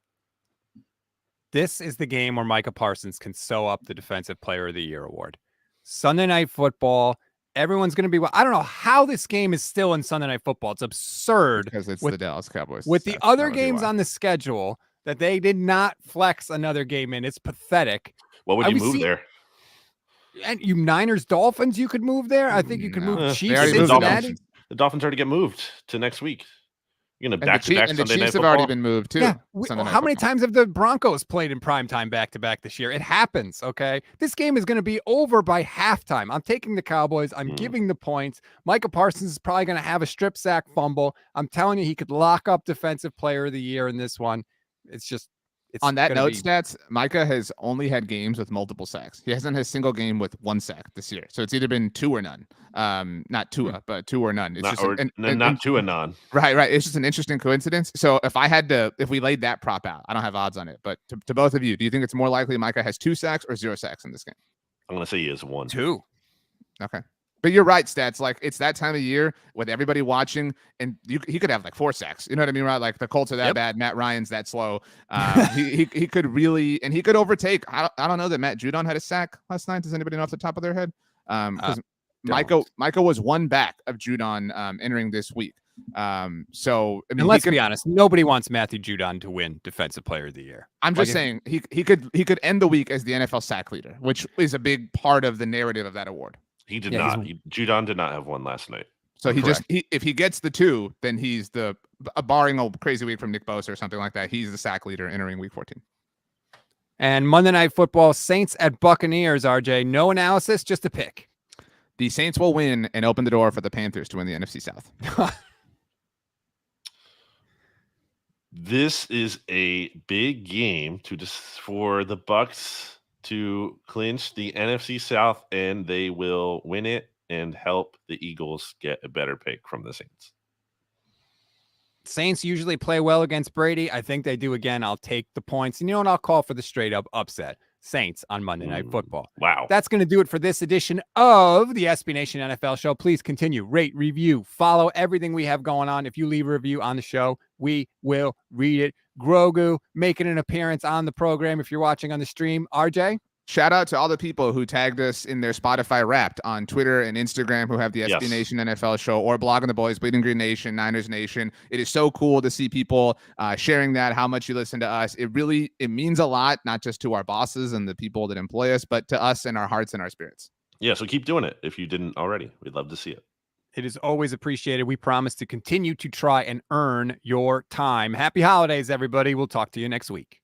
This is the game where Micah Parsons can sew up the Defensive Player of the Year award. Sunday Night Football. Everyone's going to be. I don't know how this game is still in Sunday Night Football. It's absurd because it's the Dallas Cowboys. With the other games on the schedule that they did not flex another game in. It's pathetic. What would you move there? And you Niners, Dolphins, you could move there. I think you could move Chiefs, Cincinnati. The Dolphins already get moved to next week. You're going to back-to-back Sunday Night Football. And the Chiefs have already been moved, too. Yeah. How many times have the Broncos played in primetime back-to-back this year? It happens, okay? This game is going to be over by halftime. I'm taking the Cowboys. I'm giving the points. Micah Parsons is probably going to have a strip sack fumble. I'm telling you, he could lock up Defensive Player of the Year in this one. It's on that note, stats, Micah has only had games with multiple sacks. He hasn't had a single game with 1 sack this year. So it's either been 2 or none. Not Tua, but 2 or none. It's not Tua none. Right. It's just an interesting coincidence. So if we laid that prop out, I don't have odds on it, but to both of you, do you think it's more likely Micah has 2 sacks or 0 sacks in this game? I'm going to say he has 1. 2. Okay. But you're right, Stats. Like, it's that time of year with everybody watching, and he could have like 4 sacks. You know what I mean, right? Like, the Colts are that bad. Matt Ryan's that slow. He could really, and he could overtake. I don't know that Matt Judon had a sack last night. Does anybody know off the top of their head? Because Micah was 1 back of Judon entering this week. So I mean, and let's be honest, nobody wants Matthew Judon to win Defensive Player of the Year. I'm just saying he could end the week as the NFL sack leader, which is a big part of the narrative of that award. He did not. Judon did not have 1 last night. So if he gets the 2, then he's barring a crazy week from Nick Bosa or something like that, he's the sack leader entering week 14. And Monday Night Football, Saints at Buccaneers, RJ. No analysis, just a pick. The Saints will win and open the door for the Panthers to win the NFC South. This is a big game for the Bucs to clinch the NFC South, and they will win it and help the Eagles get a better pick from the Saints. Saints usually play well against Brady. I think they do again. I'll take the points. And you know what? I'll call for the straight up upset. Saints on Monday Night Football. Wow. That's going to do it for this edition of the SB Nation NFL show. Please continue, rate, review, follow everything we have going on. If you leave a review on the show, we will read it. Grogu making an appearance on the program if you're watching on the stream. RJ? Shout out to all the people who tagged us in their Spotify Wrapped on Twitter and Instagram who have the SB Nation NFL show or Blogging the Boys, Bleeding Green Nation, Niners Nation. It is so cool to see people sharing that, how much you listen to us. It means a lot, not just to our bosses and the people that employ us, but to us and our hearts and our spirits. Yeah, so keep doing it if you didn't already. We'd love to see it. It is always appreciated. We promise to continue to try and earn your time. Happy holidays, everybody. We'll talk to you next week.